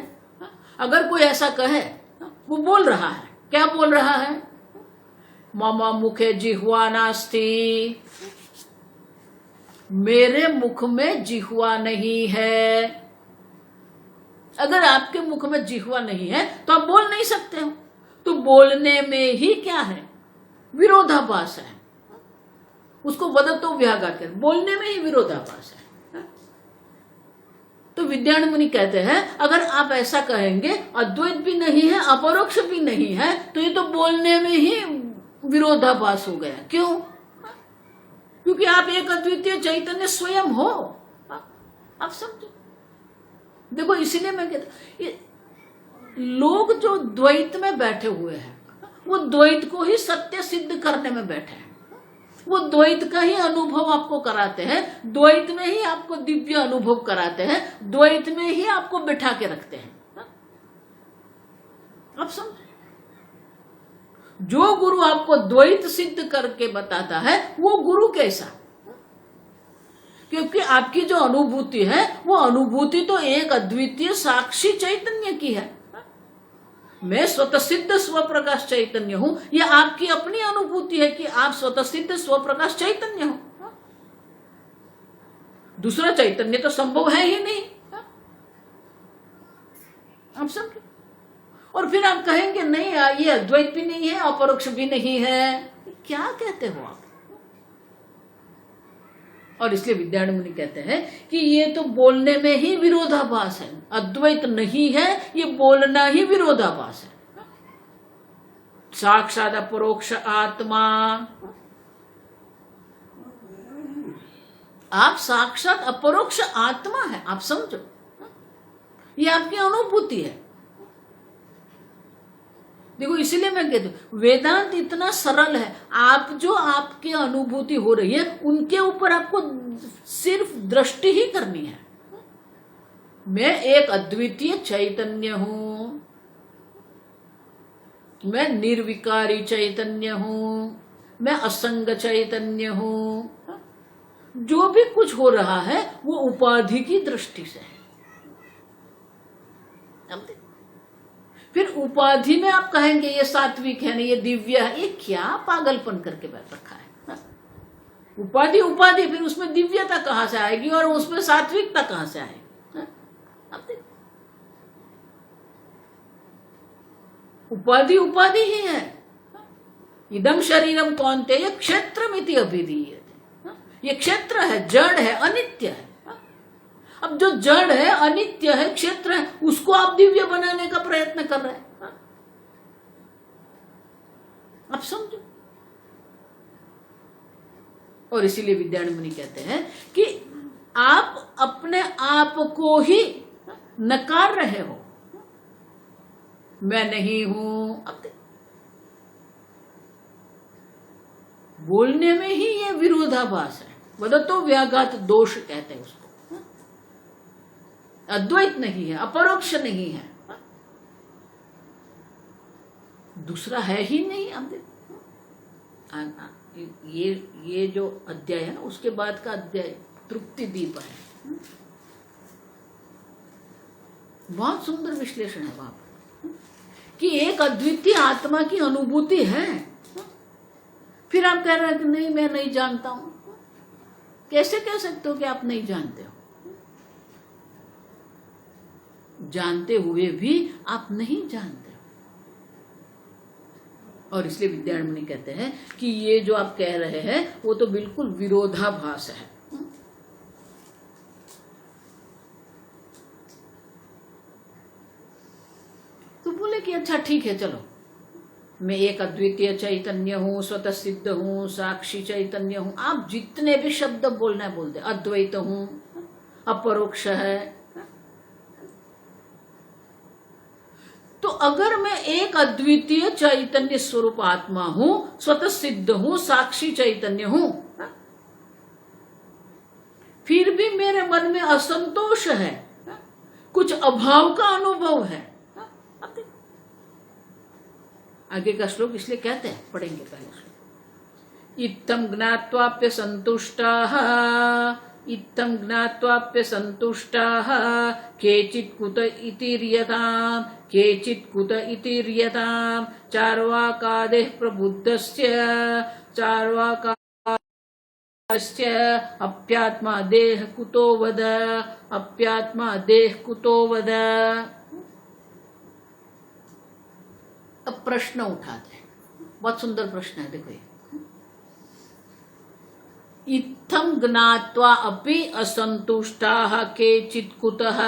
अगर कोई ऐसा कहे, वो बोल रहा है, क्या बोल रहा है? मम मुखे जिह्वा नास्ति, मेरे मुख में जिह्वा नहीं है। अगर आपके मुख में जिह्वा नहीं है तो आप बोल नहीं सकते हो। तो बोलने में ही क्या है? विरोधाभास है। उसको वदतो व्याघात कहते, बोलने में ही विरोधाभास है। तो विद्यारण्य मुनि कहते हैं अगर आप ऐसा कहेंगे अद्वैत भी नहीं है अपरोक्ष भी नहीं है, तो ये तो बोलने में ही विरोधाभास हो गया। क्यों? क्योंकि आप एक अद्वितीय चैतन्य स्वयं हो। आप समझो। देखो इसीलिए मैं कहता, लोग जो द्वैत में बैठे हुए हैं वो द्वैत को ही सत्य सिद्ध करने में बैठे हैं। वो द्वैत का ही अनुभव आपको कराते हैं, द्वैत में ही आपको दिव्य अनुभव कराते हैं, द्वैत में ही आपको बिठा के रखते हैं। आप समझ, जो गुरु आपको द्वैत सिद्ध करके बताता है वो गुरु कैसा? क्योंकि आपकी जो अनुभूति है वो अनुभूति तो एक अद्वितीय साक्षी चैतन्य की है। मैं स्वतः सिद्ध स्वप्रकाश चैतन्य हूं, यह आपकी अपनी अनुभूति है कि आप स्वतः सिद्ध स्वप्रकाश चैतन्य हो। दूसरा चैतन्य तो संभव है ही नहीं। आप समझे? और फिर आप कहेंगे नहीं ये अद्वैत भी नहीं है अपरोक्ष भी नहीं है। क्या कहते हो आप? और इसलिए विद्यारण्य मुनि कहते हैं कि ये तो बोलने में ही विरोधाभास है, अद्वैत नहीं है, ये बोलना ही विरोधाभास है। साक्षात अपरोक्ष आत्मा, आप साक्षात अपरोक्ष आत्मा है। आप समझो, ये आपकी अनुभूति है। देखो इसीलिए मैं कहती हूं वेदांत इतना सरल है। आप जो आपकी अनुभूति हो रही है उनके ऊपर आपको सिर्फ दृष्टि ही करनी है। मैं एक अद्वितीय चैतन्य हूं, मैं निर्विकारी चैतन्य हूं, मैं असंग चैतन्य हूं। जो भी कुछ हो रहा है वो उपाधि की दृष्टि से है। फिर उपाधि में आप कहेंगे ये सात्विक है, नहीं ये दिव्य है। ये क्या पागलपन करके बैठ रखा है? उपाधि उपाधि, फिर उसमें दिव्यता कहां से आएगी और उसमें सात्विकता कहां से आएगी? उपाधि उपाधि ही है। इदम शरीरम कौन्तेय क्षेत्रमिति अभिधीयते। ये क्षेत्र है, जड़ है, अनित्य है। अब जो जड़ है, अनित्य है, क्षेत्र है, उसको आप दिव्य बनाने का प्रयत्न कर रहे हैं। आप समझो। और इसीलिए विद्यारण्य मुनि कहते हैं कि आप अपने आप को ही नकार रहे हो। मैं नहीं हूं। अब बोलने में ही ये विरोधाभास है। वदतो व्याघात दोष कहते हैं उसको। अद्वैत नहीं है, अपरोक्ष नहीं है, दूसरा है ही नहीं। अब ये जो अध्याय है ना, उसके बाद का अध्याय तृप्ति दीप है। बहुत सुंदर विश्लेषण है वहां पर कि एक अद्वितीय आत्मा की अनुभूति है। फिर आप कह रहे हैं कि नहीं मैं नहीं जानता हूं। कैसे कह सकते हो कि आप नहीं जानते हो? जानते हुए भी आप नहीं जानते। और इसलिए विद्यारण्य कहते हैं कि ये जो आप कह रहे हैं वो तो बिल्कुल विरोधाभास है। तो बोले कि अच्छा ठीक है, चलो मैं एक अद्वितीय चैतन्य हूँ, स्वतः सिद्ध हूँ, साक्षी चैतन्य हूँ, आप जितने भी शब्द बोलना है बोल दे, अद्वैत हूँ, अपरोक्ष है। तो अगर मैं एक अद्वितीय चैतन्य स्वरूप आत्मा हूं, स्वतः सिद्ध हूं, साक्षी चैतन्य हूं, फिर भी मेरे मन में असंतोष है, कुछ अभाव का अनुभव है। आगे का श्लोक इसलिए कहते हैं, पढ़ेंगे पहले श्लोक। इत्थं ज्ञात्वाप्य संतुष्टाः, इत्थं ज्ञात्वाप्य संतुष्टाः, केचित् कुत इतिर्यताम्, केचित् कुत इतिर्यताम्, चार्वाकादेः प्रबुद्धस्य, चार्वाकास्य अप्यात्मा देह कुतो वद, अप्यात्मा देह कुतो वद। अब प्रश्न उठाते हैं, बहुत सुंदर प्रश्न है, देखो ये। इत्थं ज्ञात्वा अपि असंतुष्टाः केचित् कुतः।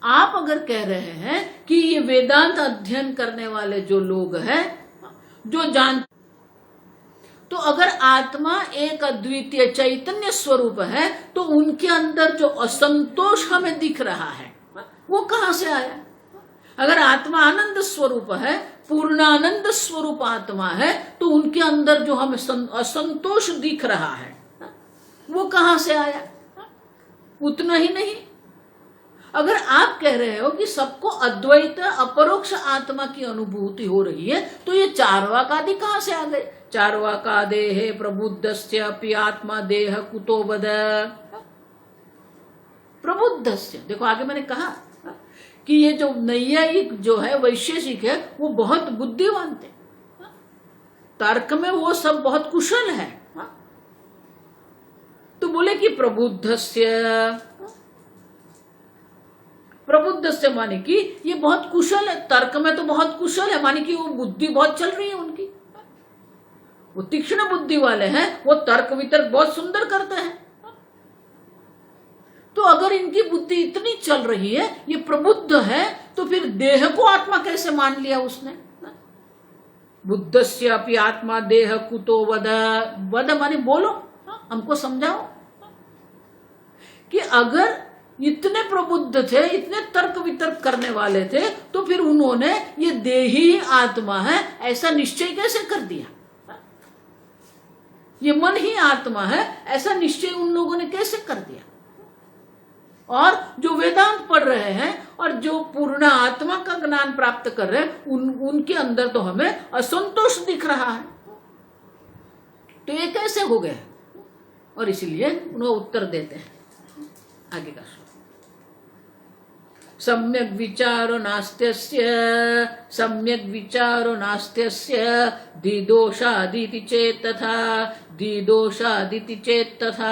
आप अगर कह रहे हैं कि ये वेदांत अध्ययन करने वाले जो लोग हैं, जो जान, तो अगर आत्मा एक अद्वितीय चैतन्य स्वरूप है तो उनके अंदर जो असंतोष हमें दिख रहा है वो कहां से आया? अगर आत्मा आनंद स्वरूप है, पूर्ण आनंद स्वरूप आत्मा है, तो उनके अंदर जो हमें असंतोष दिख रहा है वो कहां से आया? उतना ही नहीं, अगर आप कह रहे हो कि सबको अद्वैत अपरोक्ष आत्मा की अनुभूति हो रही है, तो ये चार्वाकादि कहां से आ गए? चार्वाकादेः प्रबुद्धस्य अपि आत्मा देह कुतो वद। प्रबुद्धस्य, देखो आगे मैंने कहा कि ये जो नैयायिक जो है, वैशेषिक है, वो बहुत बुद्धिमान थे, तर्क में वो सब बहुत कुशल है। तो बोले कि प्रबुद्धस्य, प्रबुद्धस्य माने कि ये बहुत कुशल है, तर्क में तो बहुत कुशल है, माने कि वो बुद्धि बहुत चल रही है उनकी, वो तीक्ष्ण बुद्धि वाले हैं, वो तर्क वितर्क बहुत सुंदर करते हैं। तो अगर इनकी बुद्धि इतनी चल रही है, ये प्रबुद्ध है, तो फिर देह को आत्मा कैसे मान लिया उसने? बुद्धस्य अपि आत्मा देह कुतो वद। वद माने बोलो, हमको समझाओ कि अगर इतने प्रबुद्ध थे, इतने तर्क वितर्क करने वाले थे, तो फिर उन्होंने ये देही आत्मा है ऐसा निश्चय कैसे कर दिया? ये मन ही आत्मा है ऐसा निश्चय उन लोगों ने कैसे कर दिया? और जो वेदांत पढ़ रहे हैं और जो पूर्ण आत्मा का ज्ञान प्राप्त कर रहे हैं, उनके अंदर तो हमें असंतोष दिख रहा है। तो ये कैसे हो गया? और इसलिए उन्हें उत्तर देते हैं, आगे का सम्यक विचारो नास्त्यस्य, सम्यक विचारो नास्त्यस्य, दिदोषादिति चेत् तथा, दिदोषादिति चेत् तथा,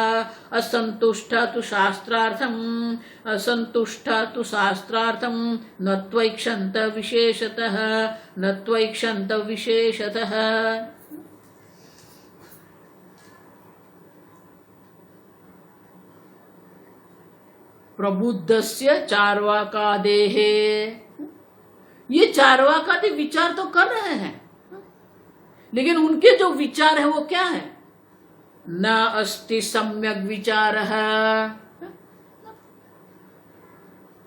असंतुष्टा तु शास्त्रार्थम्, असंतुष्टा तु शास्त्रार्थम्, न त्वैक्षन्त विशेषतः, न त्वैक्षन्त विशेषतः। प्रबुद्धस्य चार्वाकादेः, ये चार्वाकादि विचार तो कर रहे हैं, लेकिन उनके जो विचार है वो क्या है? न अस्ति सम्यक विचारः,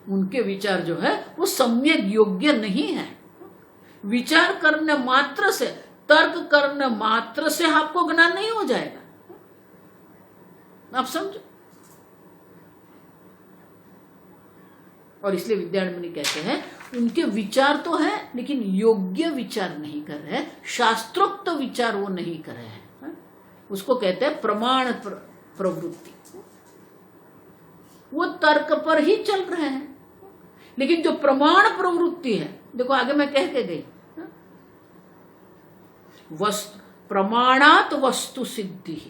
उनके विचार जो है वो सम्यक योग्य नहीं है। विचार करने मात्र से, तर्क करने मात्र से आपको ज्ञान नहीं हो जाएगा, आप समझो। और इसलिए विद्यारण्य कहते हैं उनके विचार तो है लेकिन योग्य विचार नहीं कर रहे, शास्त्रोक्त विचार वो नहीं कर रहे हैं। उसको कहते हैं प्रमाण प्रवृत्ति, वो तर्क पर ही चल रहे हैं। लेकिन जो प्रमाण प्रवृत्ति है, देखो आगे मैं कह के गई, प्रमाणात वस्तु सिद्धि,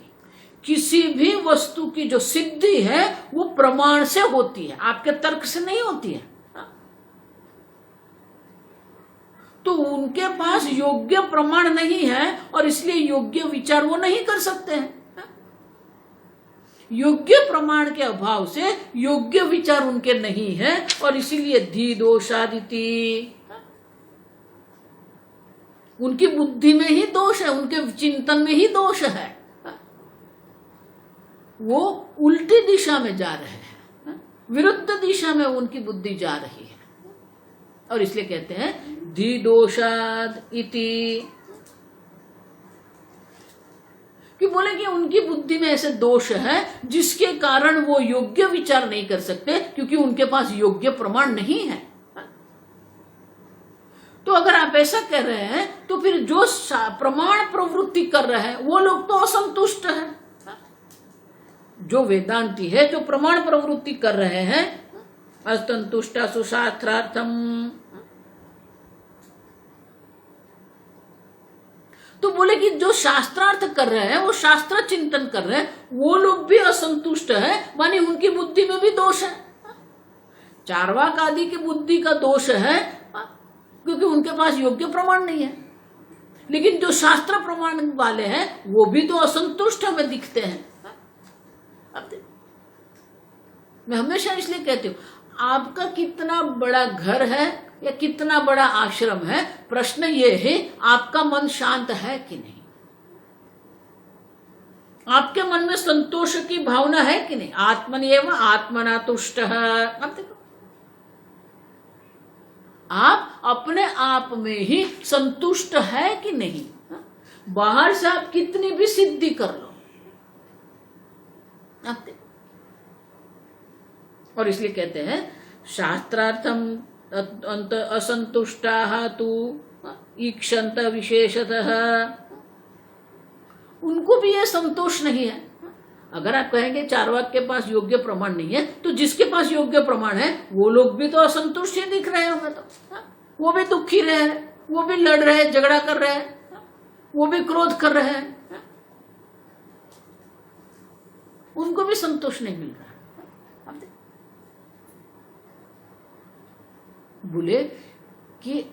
किसी भी वस्तु की जो सिद्धि है वो प्रमाण से होती है, आपके तर्क से नहीं होती है। तो उनके पास योग्य प्रमाण नहीं है और इसलिए योग्य विचार वो नहीं कर सकते हैं। योग्य प्रमाण के अभाव से योग्य विचार उनके नहीं है और इसीलिए धी दोषादिति, उनकी बुद्धि में ही दोष है, उनके चिंतन में ही दोष है, वो उल्टी दिशा में जा रहे हैं, विरुद्ध दिशा में उनकी बुद्धि जा रही है और इसलिए कहते हैं धी दोषाद इति, कि बोले कि उनकी बुद्धि में ऐसे दोष है जिसके कारण वो योग्य विचार नहीं कर सकते, क्योंकि उनके पास योग्य प्रमाण नहीं है। तो अगर आप ऐसा कह रहे हैं तो फिर जो प्रमाण प्रवृत्ति कर रहे हैं वो लोग तो असंतुष्ट हैं। जो वेदांती है, जो प्रमाण प्रवृत्ति कर रहे हैं, असंतुष्टा सुशास्त्रार्थम, तो बोले कि जो शास्त्रार्थ कर रहे हैं, वो शास्त्र चिंतन कर रहे हैं, वो लोग भी असंतुष्ट है, मानी उनकी बुद्धि में भी दोष है। चार्वाक आदि की बुद्धि का दोष है क्योंकि उनके पास योग्य प्रमाण नहीं है, लेकिन जो शास्त्र प्रमाण वाले हैं वो भी तो असंतुष्ट हमें दिखते हैं। मैं हमेशा इसलिए कहती हूँ, आपका कितना बड़ा घर है या कितना बड़ा आश्रम है, प्रश्न ये है आपका मन शांत है कि नहीं, आपके मन में संतोष की भावना है कि नहीं। आत्मन्येव आत्मना तुष्ट। अब देखो, आप अपने आप में ही संतुष्ट है कि नहीं। बाहर से आप कितनी भी सिद्धि कर लो, आप देखो। और इसलिए कहते हैं शास्त्रार्थम असंतुष्टा तु ईक्षंत विशेषतः, उनको भी ये संतोष नहीं है। अगर आप कहेंगे चार्वाक के पास योग्य प्रमाण नहीं है, तो जिसके पास योग्य प्रमाण है वो लोग भी तो असंतुष्ट ही दिख रहे होंगे। तो वो भी दुखी रहे, वो भी लड़ रहे, झगड़ा कर रहे, वो भी क्रोध कर रहे हैं, उनको भी संतोष नहीं मिल रहा। बोले कि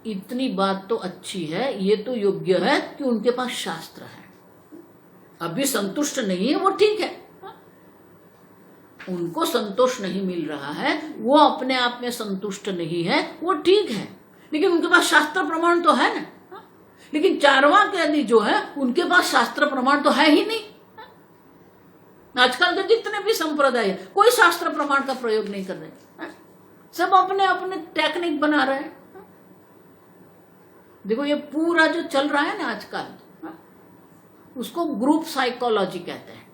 इतनी बात तो अच्छी है, ये तो योग्य है कि उनके पास शास्त्र है, अभी संतुष्ट नहीं है, वो ठीक है, उनको संतोष नहीं मिल रहा है, वो अपने आप में संतुष्ट नहीं है, वो ठीक है, लेकिन उनके पास शास्त्र प्रमाण तो है ना। लेकिन चार्वाक आदि जो है उनके पास शास्त्र प्रमाण तो है ही नहीं। आजकल तो जितने भी संप्रदाय है, कोई शास्त्र प्रमाण का प्रयोग नहीं कर रहे, सब अपने अपने टेक्निक बना रहे हैं। देखो ये पूरा जो चल रहा है ना आजकल, उसको ग्रुप साइकोलॉजी कहते हैं।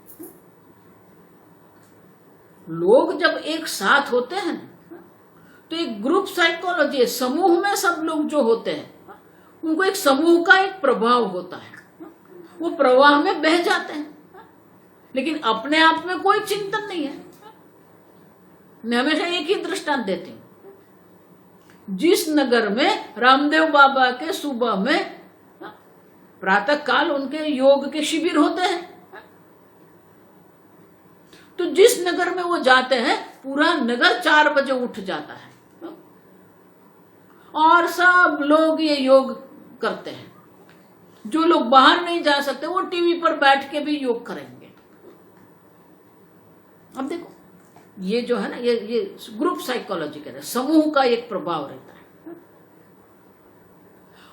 लोग जब एक साथ होते हैं तो एक ग्रुप साइकोलॉजी, समूह में सब लोग जो होते हैं उनको एक समूह का एक प्रभाव होता है, वो प्रवाह में बह जाते हैं, लेकिन अपने आप में कोई चिंतन नहीं है। मैं हमेशा एक ही दृष्टांत देती हूं। जिस नगर में रामदेव बाबा के सुबह में प्रातः काल उनके योग के शिविर होते हैं, तो जिस नगर में वो जाते हैं पूरा नगर 4 बजे उठ जाता है और सब लोग ये योग करते हैं। जो लोग बाहर नहीं जा सकते वो टीवी पर बैठ के भी योग करेंगे। अब देखो ये जो है ना, ये ग्रुप साइकोलॉजी कहते हैं, समूह का एक प्रभाव रहता है।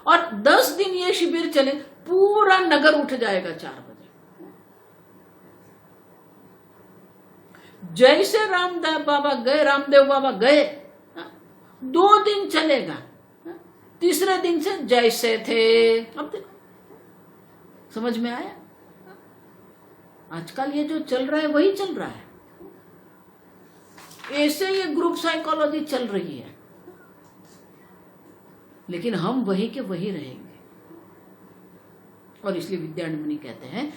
और 10 दिन ये शिविर चले, पूरा नगर उठ जाएगा 4 बजे। जैसे रामदेव बाबा गए 2 दिन चलेगा, तीसरे दिन से जैसे थे। अब देखो समझ में आया। आजकल ये जो चल रहा है वही चल रहा है, ऐसे ये ग्रुप साइकोलॉजी चल रही है, लेकिन हम वही के वही रहेंगे। और इसलिए विद्यारण्य मुनि कहते हैं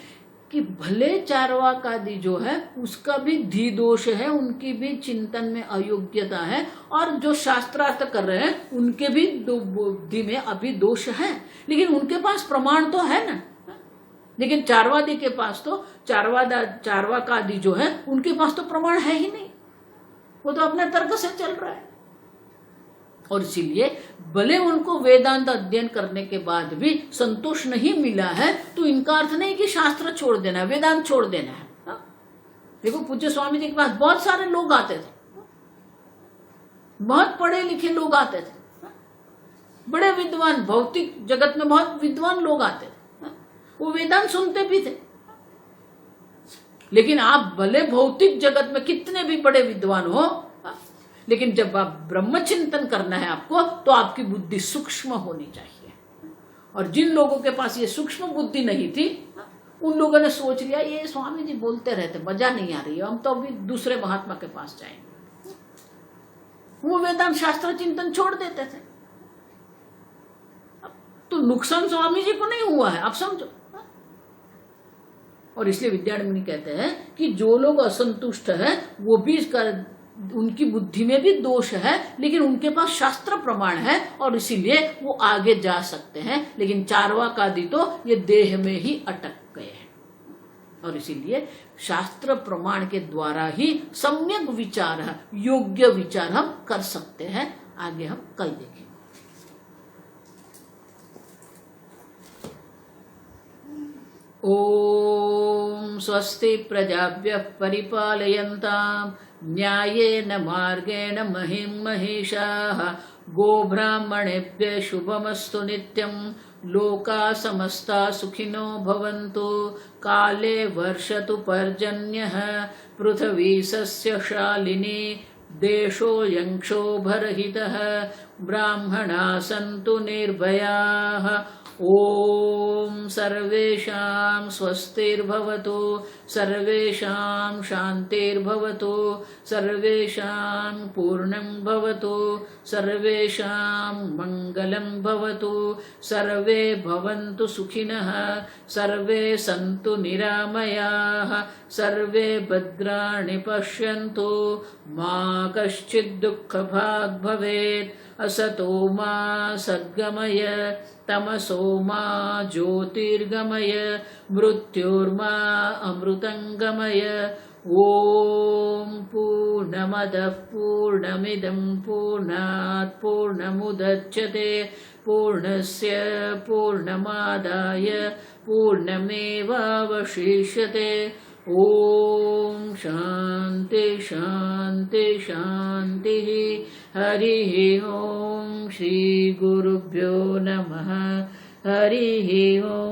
कि भले चार्वाक आदि जो है उसका भी धी दोष है, उनकी भी चिंतन में अयोग्यता है, और जो शास्त्रार्थ कर रहे हैं उनके भी बुद्धि में अभी दोष है, लेकिन उनके पास प्रमाण तो है ना। लेकिन चारवादी के पास तो चारवाकादि जो है उनके पास तो प्रमाण है ही नहीं, वो तो अपने तर्क से चल रहा है। और इसीलिए भले उनको वेदांत अध्ययन करने के बाद भी संतोष नहीं मिला है, तो इनका अर्थ नहीं कि शास्त्र छोड़ देना है, वेदांत छोड़ देना है। देखो पूज्य स्वामी जी के पास बहुत सारे लोग आते थे, बहुत पढ़े लिखे लोग आते थे, बड़े विद्वान, भौतिक जगत में बहुत विद्वान लोग आते थे, वो वेदांत सुनते भी थे। लेकिन आप भले भौतिक जगत में कितने भी बड़े विद्वान हो, लेकिन जब आप ब्रह्म चिंतन करना है आपको, तो आपकी बुद्धि सूक्ष्म होनी चाहिए। और जिन लोगों के पास ये सूक्ष्म बुद्धि नहीं थी, उन लोगों ने सोच लिया ये स्वामी जी बोलते रहते, मजा नहीं आ रही है, हम तो अभी दूसरे महात्मा के पास जाएंगे, वो वेदांत शास्त्र चिंतन छोड़ देते थे। तो नुकसान स्वामी जी को नहीं हुआ है, आप समझो। और इसलिए विद्यारण्य मुनि कहते हैं कि जो लोग असंतुष्ट है वो भी उनकी बुद्धि में भी दोष है, लेकिन उनके पास शास्त्र प्रमाण है और इसीलिए वो आगे जा सकते हैं। लेकिन चार्वाकादि तो ये देह में ही अटक गए हैं, और इसीलिए शास्त्र प्रमाण के द्वारा ही सम्यक विचार, योग्य विचार हम कर सकते हैं। आगे हम कल देखेंगे। ओम स्वस्ति प्रजाभ्यः परिपालयन्ताम् न्यायेन मार्गेण महिं महिषाः गोब्राह्मणेभ्यः शुभमस्तु नित्यं लोकाः समस्ताः सुखिनो भवन्तु काले वर्षतु पर्जन्यः पृथिवी सस्यशालिनी देशोऽयं क्षोभरहितः ब्राह्मणाः सन्तु निर्भयाः ओम सर्वेषां स्वस्तिर्भवतु सर्वेषां शान्तिर्भवतु सर्वेषां पूर्णं भवतु सर्वेषां मङ्गलं भवतु सर्वे भवन्तु सुखिनः सर्वे सन्तु निरामयाः सर्वे भद्राणि पश्यन्तु मा कश्चित् दुःखभाग् भवेत् असतो मा सद्गमय तमसो मा ज्योतिर्गमय मृत्युर्मा अमृतंगमय। ओम पूर्णमदः पूर्णमिदं पूर्णात् पूर्णमुदच्यते पूर्णस्य पूर्णमादाय पूर्णमेवावशिष्यते। ओम शांति शांति शांति। हरिः ओम श्री गुरुभ्यो नमः। हरिः ओम।